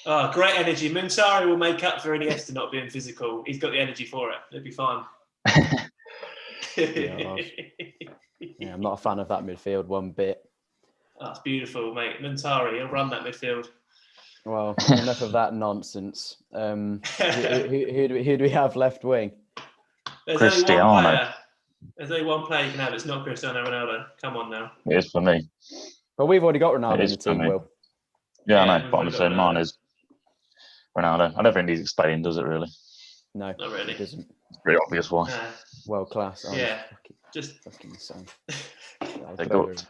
Oh, great energy. Munsari will make up for Iniesta not being physical. He's got the energy for it. It'll be fine. Yeah, I'm not a fan of that midfield one bit. That's beautiful, mate. Muntari, he'll run that midfield. Well, enough of that nonsense. Who do we have left wing? Cristiano. There's only one player you can have. It's not Cristiano Ronaldo. Come on now. It is for me. Well, we've already got Ronaldo in the team, Will. Yeah, I know. But I'm saying mine is Ronaldo. I don't think he's explained, does it really? No, not really. It doesn't. It's pretty obvious why. World class. Yeah. Just fucking insane. They got.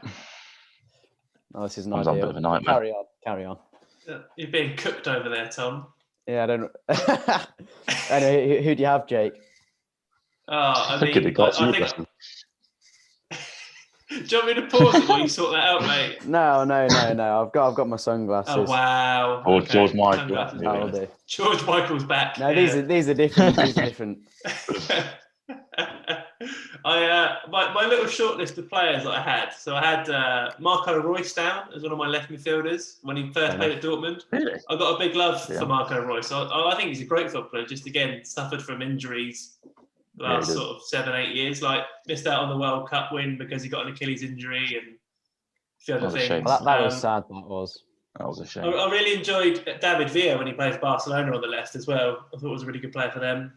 Oh, this is an idea. A bit of a nightmare. Carry on. You're being cooked over there, Tom. Yeah, I don't. Anyway, who do you have, Jake? I think. Do you want me to pause it while you sort that out, mate? No. I've got my sunglasses. Oh wow! Or okay. George Michael. George Michael's back. No, these are different. These are different. My little short list of players that I had. So I had Marco Reus down as one of my left midfielders when he first played at Dortmund. Really? I got a big love for Marco Reus. I think he's a great footballer. Just again suffered from injuries last sort of 7-8 years. Like missed out on the World Cup win because he got an Achilles injury and a few other things. That was sad. That was a shame. I really enjoyed David Villa when he played for Barcelona on the left as well. I thought it was a really good player for them.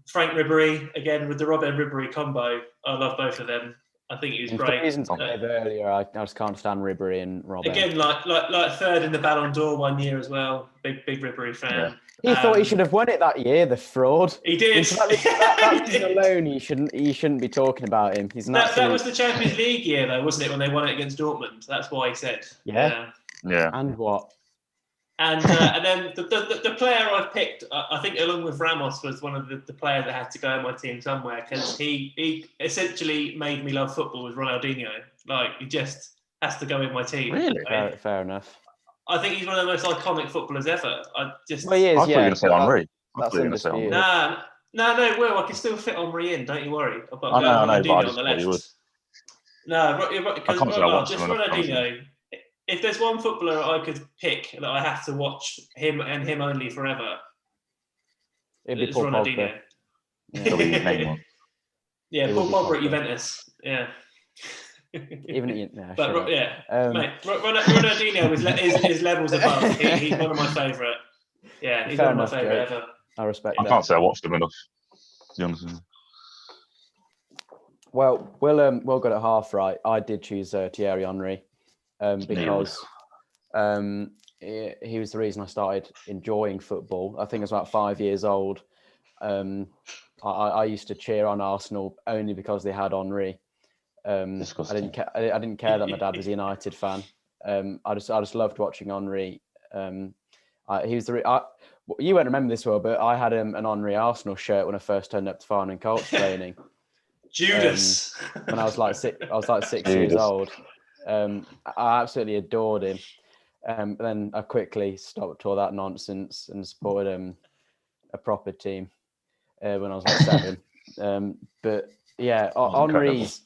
Frank Ribéry, again, with the Robben Ribéry combo. I love both of them. I think he was great. For reasons I gave earlier, I just can't stand Ribéry and Robben. Again, like third in the Ballon d'Or one year as well. Big Ribéry fan. Yeah. He thought he should have won it that year, the fraud. He did. That reason alone, you shouldn't be talking about him. He's that was the Champions League year, though, wasn't it, when they won it against Dortmund? That's why he said. Yeah. And what? And then the player I picked, I think, along with Ramos, was one of the players that had to go in my team somewhere because he essentially made me love football. Was Ronaldinho? Like he just has to go in my team. Really? Fair enough. I think he's one of the most iconic footballers ever. Well, he is. I thought you were going to say Henry. No, Will, I can still fit Henry in. Don't you worry. I've got Ronaldinho on the left. No, because Ronaldinho. If there's one footballer I could pick that I have to watch him and him only forever, it's Ronaldinho. Yeah, Paul Pogba at Juventus. Yeah. Even mate, Ronaldinho is levels above. He's one of my favourite. Yeah, he's one of my favourite ever. I respect that. I can't say I watched him enough, to be honest. Well, Will got it half right. I did choose Thierry Henry. Because he was the reason I started enjoying football. I think I was about 5 years old. I used to cheer on Arsenal only because they had Henry. I didn't care that my dad was a United fan. I just loved watching Henry. He was you won't remember this well, but I had an Henry Arsenal shirt when I first turned up to Farn and Colts training. Judas. When I was like 6 years old. I absolutely adored him. Then I quickly stopped all that nonsense and supported a proper team when I was like 7. But yeah, Henry's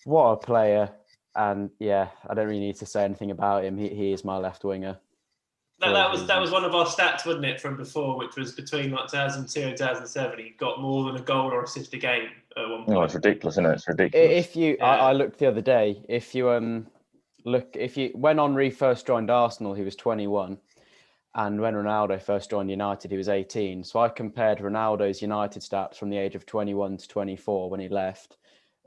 what a player. And yeah, I don't really need to say anything about him. He is my left winger. That was one of our stats, wasn't it, from before, which was between like 2002 and 2007. He got more than a goal or assist a game at one point. No, it's ridiculous, isn't it? It's ridiculous. I looked the other day. If you when Henry first joined Arsenal, he was 21, and when Ronaldo first joined United, he was 18. So I compared Ronaldo's United stats from the age of 21 to 24 when he left,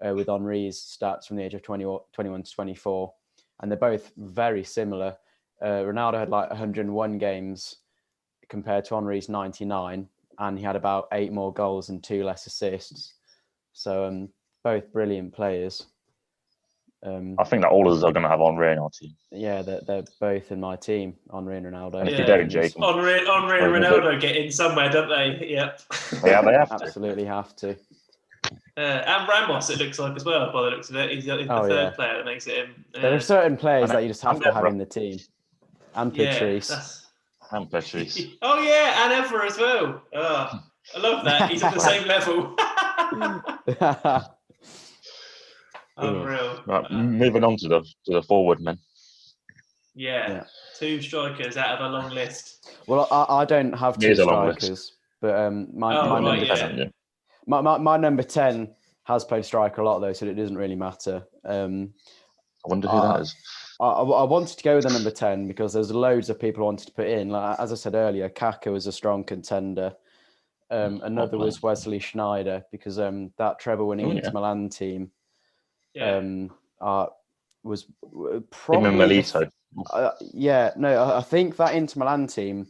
with Henry's stats from the age of 21 to 24, and they're both very similar. Ronaldo had like 101 games compared to Henry's 99, and he had about 8 more goals and 2 less assists. So both brilliant players. I think that all of us are going to have Henry in our team. Yeah, they're both in my team, Henry and Ronaldo. And if you don't, Jake. Henry and Ronaldo get in somewhere, don't they? Yep. Yeah, they have to. Absolutely have to. And Ramos, it looks like as well, by the looks of it. He's the third player that makes it in. There are certain players that you just have to have in the team. And Patrice. And Patrice. Oh yeah, and Evra as well. Oh, I love that. He's at the same level. Unreal. Right, moving on to the forward men. Yeah, 2 strikers out of a long list. Well, I don't have 2 strikers, but my number 10 has played striker a lot though, so it doesn't really matter. I wonder who that is. I wanted to go with the number 10 because there's loads of people I wanted to put in. Like, as I said earlier, Kaka was a strong contender. Another was Wesley Sneijder because that treble-winning Inter Milan team was probably... Melito. I think that Inter Milan team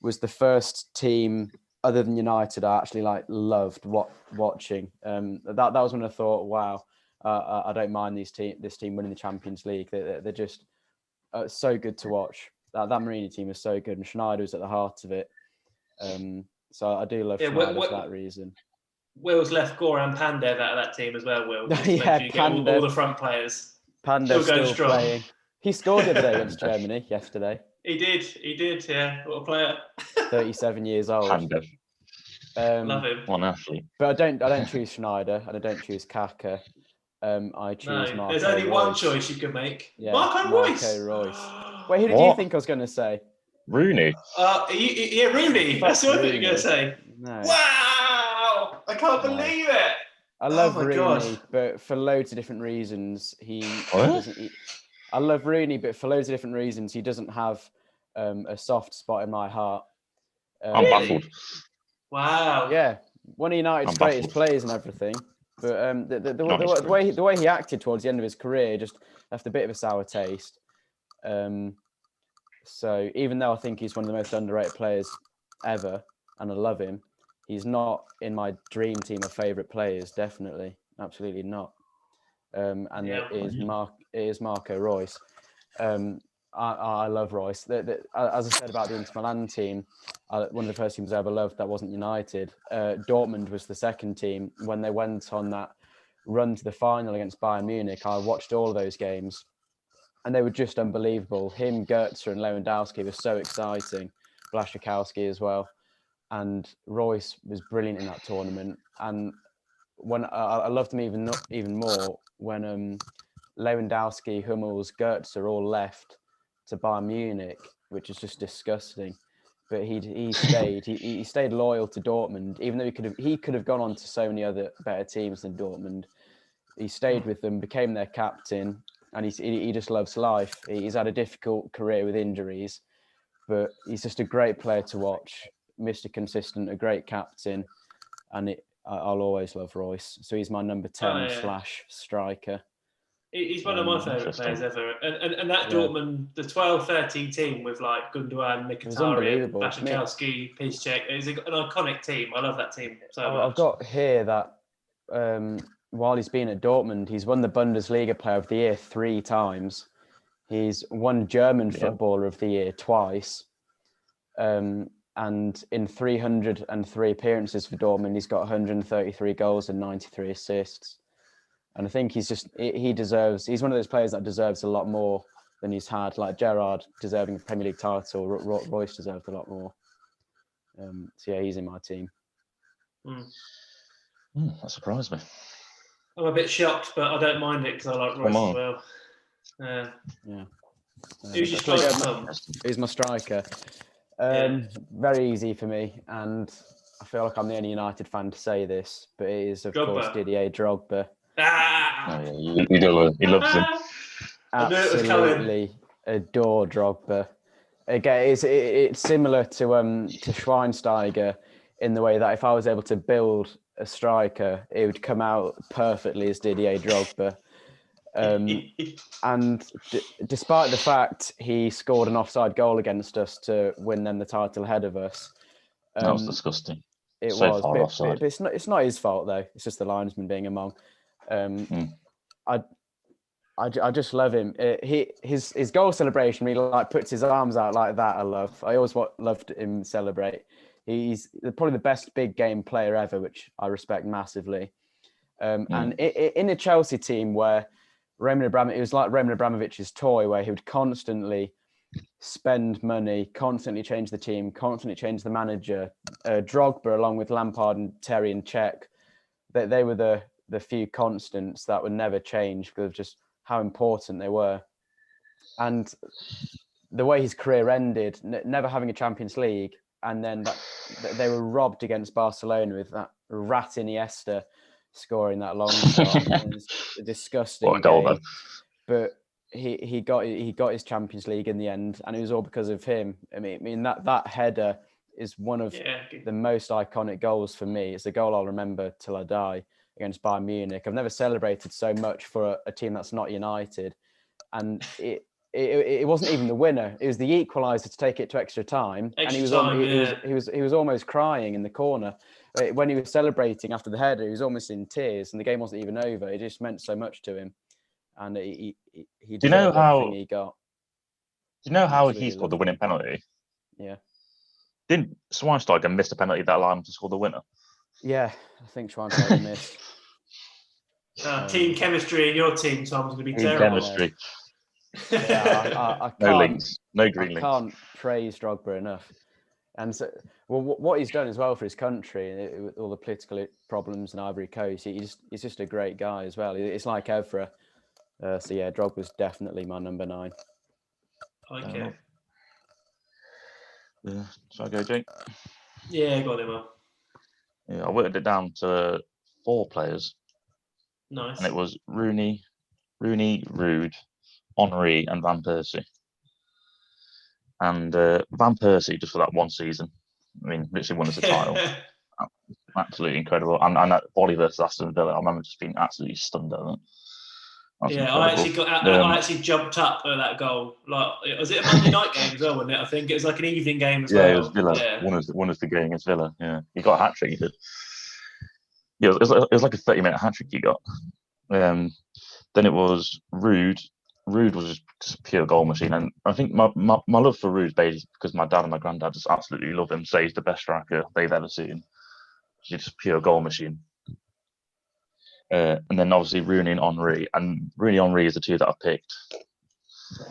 was the first team other than United I actually loved watching. That was when I thought, wow, I don't mind this team winning the Champions League. They're just so good to watch. That Marini team is so good, and Sneijder was at the heart of it. So I do love Sneijder for that reason. Will's left Goran Pandev out of that team as well, Will. Pandev. All the front players. Pandev still playing. He scored the other day against Germany yesterday. He did, yeah. What a player. 37 years old. Pandev. Love him. One athlete. But I don't choose Sneijder and I don't choose Kaka. I choose Marco There's only Reus. one choice you can make. Yeah, Marco Reus. Wait, who did you think I was going to say? Rooney. Rooney. That's what I thought you were going to say. No. Wow! I can't believe it. I love Rooney, but for loads of different reasons, I love Rooney, but for loads of different reasons, he doesn't have a soft spot in my heart. I'm baffled. Wow. Yeah, one of United's greatest players and everything, but the way he acted towards the end of his career just left a bit of a sour taste. So even though I think he's one of the most underrated players ever, and I love him, he's not in my dream team of favourite players. Definitely, absolutely not. It is Marco Reus. I love Reus. As I said about the Inter Milan team, one of the first teams I ever loved that wasn't United. Dortmund was the second team. When they went on that run to the final against Bayern Munich, I watched all of those games, and they were just unbelievable. Him, Goetze, and Lewandowski were so exciting. Blaszczykowski as well. And Reus was brilliant in that tournament. And when I loved him even more when Lewandowski, Hummels, Goetze are all left to Bayern Munich, which is just disgusting. But he stayed. He stayed loyal to Dortmund, even though he could have gone on to so many other better teams than Dortmund. He stayed with them, became their captain, and he just loves life. He's had a difficult career with injuries, but he's just a great player to watch. Mr. Consistent, a great captain, and I'll always love Reus. So he's my number 10 / striker. He's one of my favourite players ever. And that Dortmund, the 12-13 team with like Gundogan, Mkhitaryan, Blaszczykowski, Piszczek, it's an iconic team. I love that team so much. I've got here that while he's been at Dortmund, he's won the Bundesliga Player of the Year 3 times. He's won German Footballer of the Year twice. And in 303 appearances for Dortmund, he's got 133 goals and 93 assists. And I think he's one of those players that deserves a lot more than he's had. Like Gerrard deserving a Premier League title, Royce deserved a lot more. So yeah, he's in my team. That surprised me. I'm a bit shocked, but I don't mind it because I like Royce as well. Yeah. Who's your striker, Tom? Who's my striker? Very easy for me, and I feel like I'm the only United fan to say this, but it is, of course, Didier Drogba. He loves him. Absolutely adore Drogba. Again, it's similar to Schweinsteiger in the way that if I was able to build a striker, it would come out perfectly as Didier Drogba. And despite the fact he scored an offside goal against us to win them the title ahead of us, that was disgusting. It so was, far offside. but it's not his fault though. It's just the linesman being among. I just love him. His goal celebration, he like puts his arms out like that. I love. I always loved him celebrate. He's probably the best big game player ever, which I respect massively. And in a Chelsea team where it was like Roman Abramovich's toy, where he would constantly spend money, constantly change the team, constantly change the manager. Drogba, along with Lampard and Terry and Cech, they were the few constants that would never change because of just how important they were. And the way his career ended, never having a Champions League, and then they were robbed against Barcelona with that rat Iniesta scoring that long shot. It was a disgusting what a goal, game. But he got his Champions League in the end, and it was all because of him. I mean that header is one of the most iconic goals for me. It's a goal I'll remember till I die against Bayern Munich. I've never celebrated so much for a team that's not United, and it wasn't even the winner. It was the equaliser to take it to extra time, and he was almost crying in the corner when he was celebrating after the header. He was almost in tears, and the game wasn't even over. It just meant so much to him, and he deserved everything he got. Do you know how he scored the winning penalty? Yeah. Didn't Schweinsteiger miss the penalty that allowed him to score the winner? Yeah, I think Schweinsteiger missed. Team chemistry in your team, Tom, is going to be terrible. Chemistry. Yeah, I can't, no links, no green links. I can't praise Drogba enough. And so, what he's done as well for his country, with all the political problems in Ivory Coast, he's just a great guy as well. It's like Evra. So yeah, Drogba's definitely my number 9. Okay. Shall I go, Jake? Yeah, got him up. Yeah, I whittled it down to 4 players. Nice. And it was Rooney, Ruud, Henry, and Van Persie. And Van Persie, just for that one season, I mean, literally won us the title. Absolutely incredible. And that volley versus Aston Villa, I remember just being absolutely stunned at that. I actually jumped up at that goal. Like, was it a Monday night game as well? Wasn't it? I think it was like an evening game as well. Yeah, it was Villa. Yeah. One was the game against Villa. Yeah, he got a hat trick. He did. Yeah, it was like a 30-minute hat trick he got. Then it was Ruud. Ruud was just a pure goal machine, and I think my love for Ruud is basically because my dad and my granddad just absolutely love him. Say he's the best striker they've ever seen. He's just a pure goal machine. And then obviously Rooney and Henry. And Rooney and Henry is the 2 that I've picked.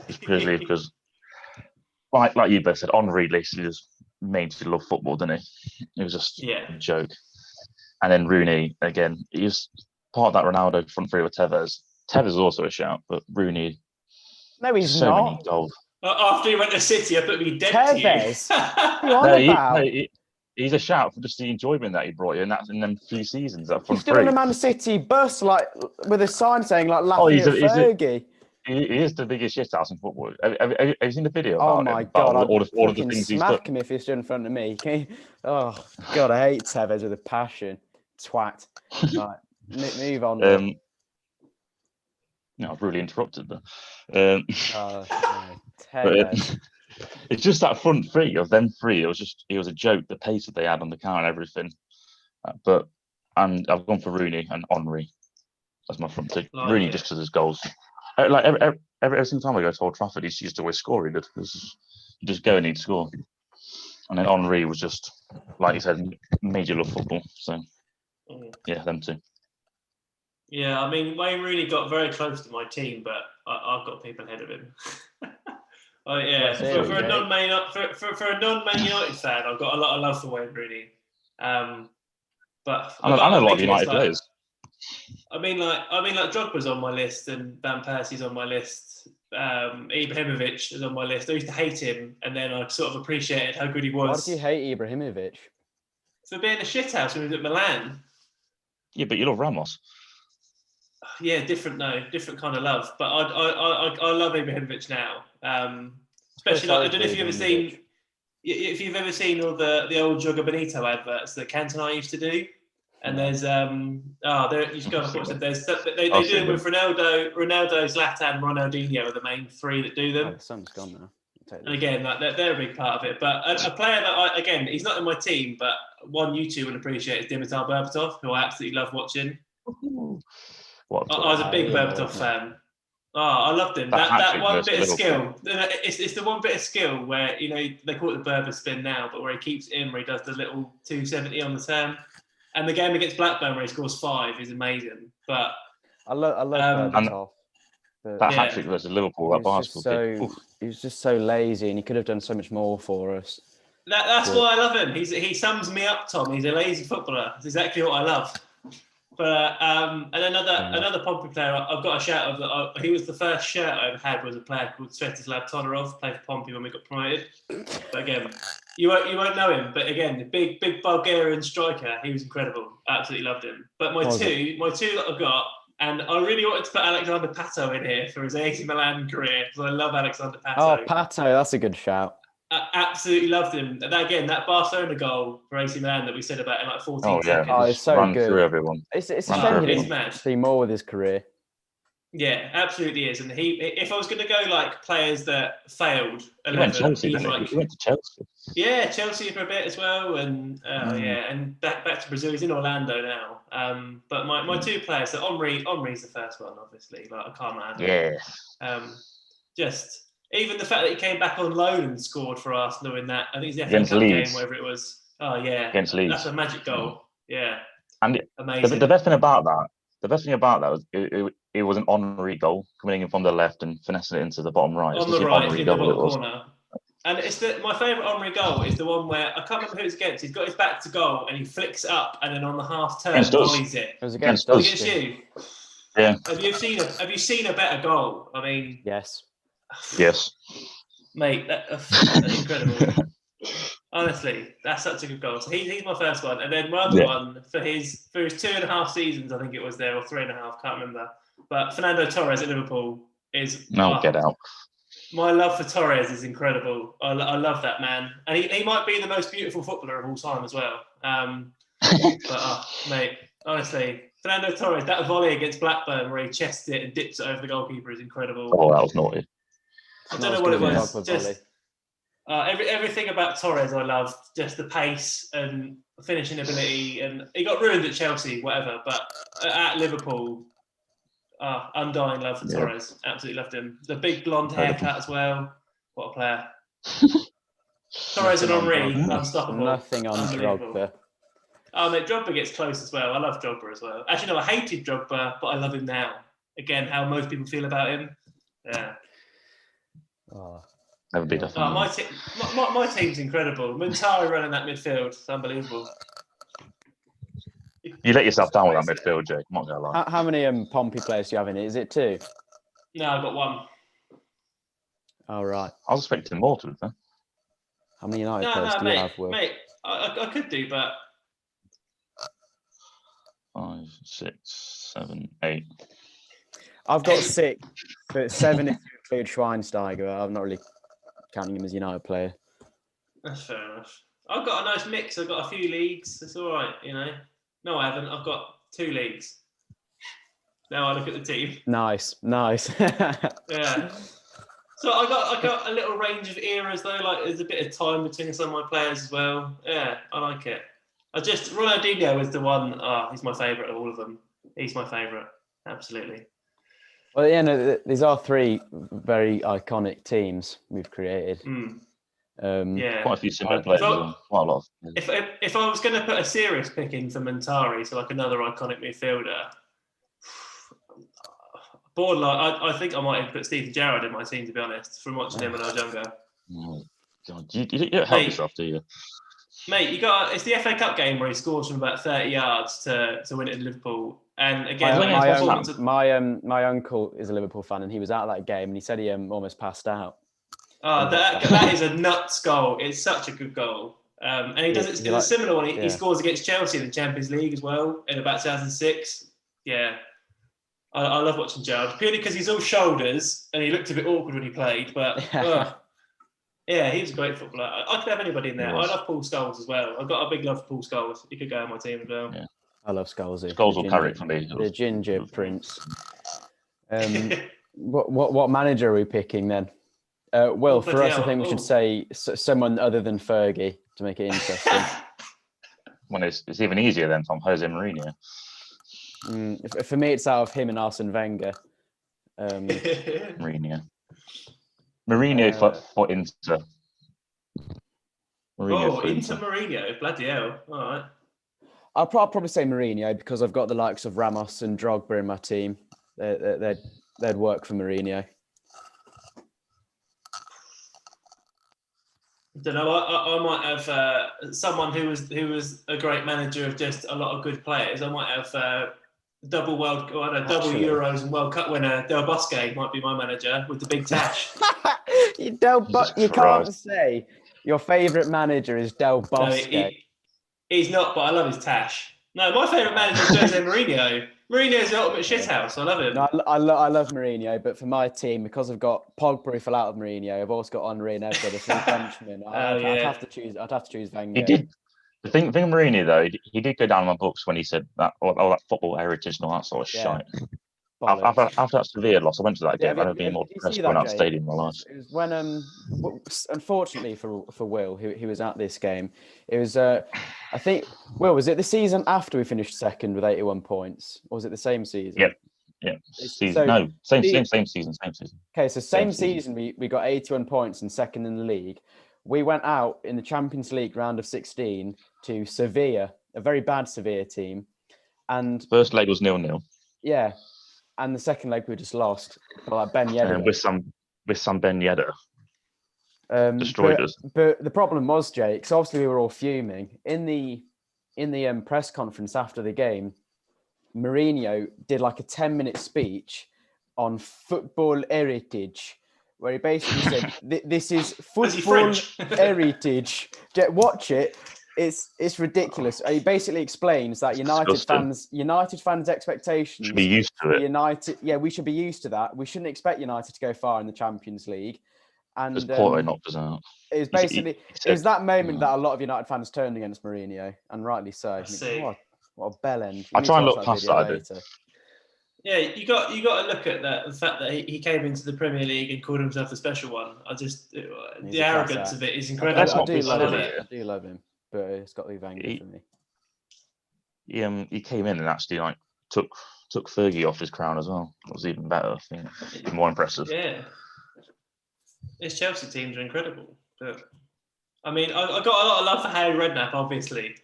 Just purely because, like you both said, Henry literally just made you love football, didn't he? It was just a joke. And then Rooney, again, he was part of that Ronaldo front three with Tevez. Tevez is also a shout, but Rooney. No, he's so not. Many goals. After he went to City, I put me dead Tevez? to you. What are you on about? He's a shout for just the enjoyment that he brought you, and that's in them few seasons. That front He's still three. on a Man City bus, like with a sign saying, like, laughing at Fergie. He is the biggest shit house in football. Have you seen the video? Oh about my him? God! All the things he's done. Smack him if he stood in front of me. Oh God, I hate Tevez with a passion. Twat. Right, move on. No, I've really interrupted there. Tevez. It's just that front three of them 3. It was a joke. The pace that they had on the car and everything. And I've gone for Rooney and Henry as my front 2. Rooney just because his goals. Like every single time I go to Old Trafford, he's used to always score. You just go and he'd score. And then Henry was just, like you said, made you love football. So yeah, them 2. Yeah, I mean, Wayne Rooney got very close to my team, but I've got people ahead of him. Oh yeah, Let's hear for it, a Jake. for a non-Man United fan, I've got a lot of love for Wayne Rooney. But I know a lot of United players. I mean, like Drogba's on my list, and Van Persie's on my list. Ibrahimovic is on my list. I used to hate him, and then I sort of appreciated how good he was. Why did you hate Ibrahimovic? For being a shithouse when he was at Milan. Yeah, but you love Ramos. Yeah, different kind of love. But I love Ibrahimovic now. Especially like, I don't know if you've ever seen all the old Joga Benito adverts that Cantona used to do. And there's you've got to watch them. They do them with Ronaldo, Zlatan, Ronaldinho are the main three that do them. Oh, the sun's gone now. And again, like, they're a big part of it. But a player that he's not in my team, but one you two will appreciate is Dimitar Berbatov, who I absolutely love watching. I was a big Berbatov fan. Oh, I loved him. That one bit of skill. It's the one bit of skill where, they call it the Berber spin now, but where he keeps it in, where he does the little 270 on the turn. And the game against Blackburn where he scores 5 is amazing. But I love Berbatov. That hat trick versus Liverpool, that bicycle. He was just so lazy, and he could have done so much more for us. That's why I love him. He sums me up, Tom. He's a lazy footballer. That's exactly what I love. But and another Pompey player I've got a shout of. He was the first shirt I ever had, was a player called Svetislav Todorov, played for Pompey when we got promoted. But again, you won't know him. But again, the big Bulgarian striker, he was incredible. Absolutely loved him. But my two that I've got, and I really wanted to put Alexander Pato in here for his AC Milan career, because I love Alexander Pato. Oh, Pato, that's a good shout. I absolutely loved him. That Barcelona goal for AC Milan that we said about in like 14 seconds. Oh, it's so good. Through everyone. It's a shame he didn't see more with his career. Yeah, absolutely is. And if I was going to go like players that failed, 11, he went to Chelsea. Yeah, Chelsea for a bit as well, and and back to Brazil. He's in Orlando now. But my two players, so Henry's the first one, obviously. Like, I can't handle it. Just even the fact that he came back on loan and scored for Arsenal in that, I think it's the FA Cup game, whatever it was. Oh yeah, against Leeds. That's a magic goal. Yeah, and amazing. The best thing about that was it was an Henry goal coming in from the left and finessing it into the bottom right. On the right, in the bottom corner. And it's my favourite Henry goal is the one where I can't remember who it's against. He's got his back to goal and he flicks it up, and then on the half turn volleys it. It was against us. Against you. Yeah. Have you seen a better goal? I mean. Yes. Mate, that's incredible. Honestly, that's such a good goal. So he's my first one, and then my other one for his 2.5 seasons, I think it was there, or 3.5, can't remember. But Fernando Torres at Liverpool is get out. My love for Torres is incredible. I love that man, and he might be the most beautiful footballer of all time as well. But mate, honestly, Fernando Torres, that volley against Blackburn where he chests it and dips it over the goalkeeper is incredible. Oh, that was naughty. I don't know what it was. Just everything about Torres I loved. Just the pace and finishing ability, and he got ruined at Chelsea, whatever. But at Liverpool, undying love for Torres. Absolutely loved him. The big blonde haircut as well. What a player. Torres and Henry, unstoppable. Nothing on Drogba. Oh, mate, Drogba gets close as well. I love Drogba as well. Actually, no, I hated Drogba, but I love him now. Again, how most people feel about him. Yeah. Never be different. My team's incredible. Muntari running that midfield. It's unbelievable. You let yourself down with that midfield, Jake. I'm not going to lie. How many Pompey players do you have in it? Is it 2? No, I've got 1. Oh, right. I was expecting more, to be fair. How many United players do you have, Will? Mate, I could do, but... 5, 6, 7, 8. I've got 6, but 7 if you include Schweinsteiger. I'm not really counting him as a United player. That's fair enough. I've got a nice mix. I've got a few leagues. It's all right, No, I haven't. I've got 2 leagues. Now I look at the team. Nice. Yeah. So I got a little range of eras though. Like there's a bit of time between some of my players as well. Yeah, I like it. Ronaldinho is the one. He's my favourite of all of them. He's my favourite. Absolutely. Well, yeah, no, these are 3 very iconic teams we've created. Yeah, quite a few similar players. Quite a lot. If I was going to put a serious pick in for Muntari, so like another iconic midfielder, borderline. I think I might have put Steven Gerrard in my team, to be honest, from watching him when I was younger. Oh, God. You don't help yourself, do you? Mate, it's the FA Cup game where he scores from about 30 yards to win it in Liverpool. And again, my uncle is a Liverpool fan, and he was out of that game, and he said he almost passed out. Oh, that is a nuts goal. It's such a good goal. And he does it. It's a similar one. He scores against Chelsea in the Champions League as well in about 2006. Yeah, I love watching Gerrard purely because he's all shoulders and he looked a bit awkward when he played. But yeah, he was a great footballer. I could have anybody in there. I love Paul Scholes as well. I've got a big love for Paul Scholes. He could go on my team as well. Yeah. I love Scholesy. Scholes will carry it for me. The ginger prince. What manager are we picking then? Well, for us, I think we should say someone other than Fergie to make it interesting. Well, it's even easier then from Jose Mourinho. For me, it's out of him and Arsene Wenger. Mourinho for Inter. Inter Mourinho, bloody hell! All right. I'll probably say Mourinho because I've got the likes of Ramos and Drogba in my team. They'd work for Mourinho. I don't know. I might have someone who was a great manager of just a lot of good players. I might have double Euros and World Cup winner Del Bosque might be my manager with the big tash. You can't say your favourite manager is Del Bosque. No, he's not, but I love his tash. No, my favourite manager is Jose Mourinho. Mourinho's the ultimate shithouse. I love him. No, I love Mourinho, but for my team, because I've got Pogba who fell out of Mourinho, I've also got Henry and Edgar, the three Frenchmen. I'd have to choose Wenger. He did. The thing with Mourinho though, he did go down in my books when he said that that football heritage and all that sort of shite. After that Sevilla loss, I went to that game. I've never been more depressed going out the stadium in my life. It was when, unfortunately for Will, who was at this game, it was, I think, Will, was it the season after we finished second with 81 points? Or was it the same season? Yeah. Same season. Okay, so same season, we got 81 points and second in the league. We went out in the Champions League round of 16 to Sevilla, a very bad Sevilla team. And first leg was 0-0. Yeah. And the second leg we just lost. Like Ben Yedder. With some Ben Yedder. Destroyed us. But the problem was, Jake, so obviously we were all fuming. In the press conference after the game, Mourinho did like a 10-minute speech on football heritage, where he basically said, "This is football heritage. Watch it. It's ridiculous." He basically explains that United fans' expectations should be used to it. We should be used to that. We shouldn't expect United to go far in the Champions League. And Porto knocked us out. It was basically it was that moment that a lot of United fans turned against Mourinho, and rightly so. What a bell end. I try and look past that later. Yeah, you got to look at the fact that he came into the Premier League and called himself the special one. The arrogance of it is incredible. I do love him, but it's got to be Wenger for me. He came in and actually took Fergie off his crown as well. It was even better. I think even more impressive. Yeah, his Chelsea teams are incredible. But I mean, I got a lot of love for Harry Redknapp, obviously,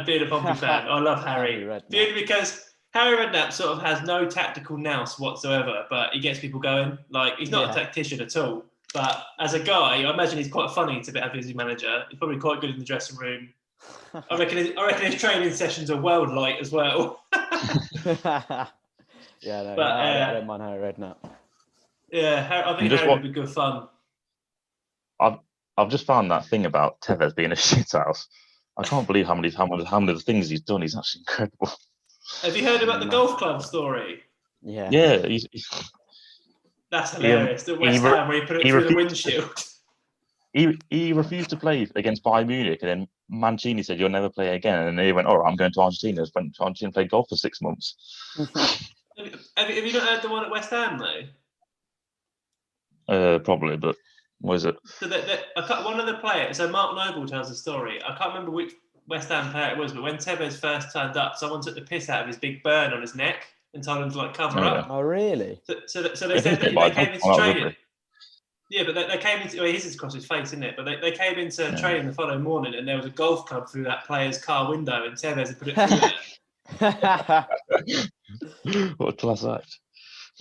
being a Pompey fan. I love Harry purely because Harry Redknapp sort of has no tactical nous whatsoever, but he gets people going. Like, he's not a tactician at all. But as a guy, I imagine he's quite funny to have as his manager. He's probably quite good in the dressing room. I reckon his training sessions are world light as well. I don't mind Harry Redknapp. Yeah, I think Harry would be good fun. I've just found that thing about Tevez being a shithouse. I can't believe how many of the things he's done. He's actually incredible. Have you heard about the golf club story? Yeah. Yeah. That's hilarious. The West Ham where he put it through the windshield. He refused to play against Bayern Munich, and then Mancini said, "You'll never play again." And then he went, "All right, I'm going to Argentina." Went to Argentina and played golf for 6 months. Have you not heard the one at West Ham though? Probably, but what is it? So one of the players, so Mark Noble tells the story. I can't remember which West Ham player it was, but when Tevez first turned up, someone took the piss out of his big burn on his neck and told him to cover up. Oh, really? So they said that they came into training. Yeah, but they came into. Well, his is across his face, isn't it? But they came into training the following morning, and there was a golf club through that player's car window, and Tevez had put it through it. What a class act!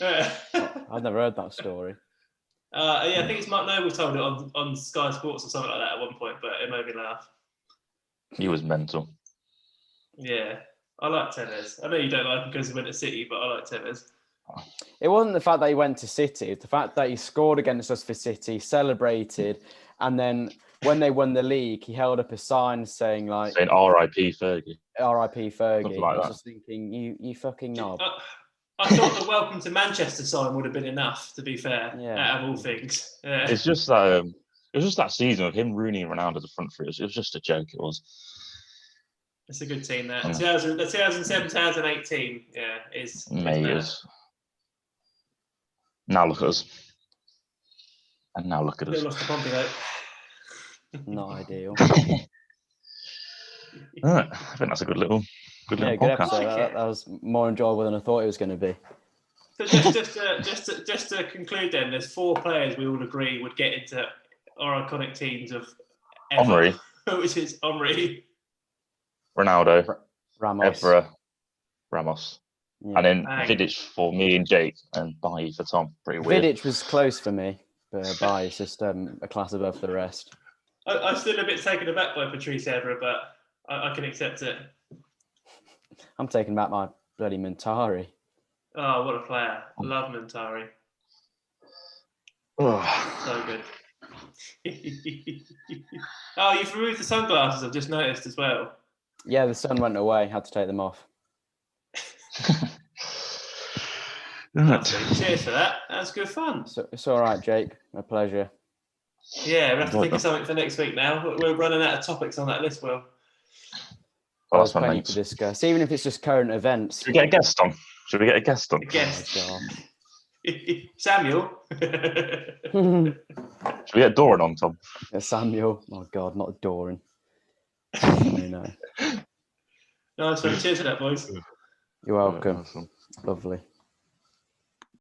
I've never heard that story. Yeah, I think it's Mark Noble told it on Sky Sports or something like that at one point, but it made me laugh. He was mental. Yeah, I like Tevez. I know you don't like him because he went to City, but I like Tevez. It wasn't the fact that he went to City. It's the fact that he scored against us for City, celebrated, and then when they won the league, he held up a sign saying like R.I.P. Fergie. R.I.P. Fergie. Something like I was that. just thinking, you fucking knob. I thought the welcome to Manchester sign would have been enough, to be fair, Yeah. out of all things. Yeah. It's just that it was just that season of him, Rooney, and Ronaldo as the front three. It was just a joke. It was. It's a good team. That Yeah. 2007, 2018, yeah, is Mate, mad. Now look at us. And now look at Still us. lost to Pompey though. Not ideal. Right, I think that's a good little Good podcast. episode. That was more enjoyable than I thought it was going to be. So just to conclude, then, there's 4 players we all agree would get into our iconic teams of ever, Henry, which is Henry, Ronaldo, Ramos. Evra, Ramos. Yeah. And then Bang. Vidic for me and Jake, and Bailly for Tom. Pretty weird. Vidic was close for me, but Bailly's just a class above the rest. I'm still a bit taken aback by Patrice Evra, but I can accept it. I'm taking back my bloody Montari. Oh, what a player. Love Montari. So good. Oh, you've removed the sunglasses, I've just noticed as well. Yeah, the sun went away. Had to take them off. Lovely. Cheers for that. That's good fun. So, it's all right, Jake. A pleasure. Yeah, we have to think of something for next week now. We're running out of topics on that list, Will. There's plenty to discuss, even if it's just current events. Should we get a guest on? A guest. Oh, Samuel. God. Should we get Doran on, Tom? Samuel. Oh, God, not Doran. No. Nice one. Cheers for that, boys. You're welcome. Awesome. Lovely.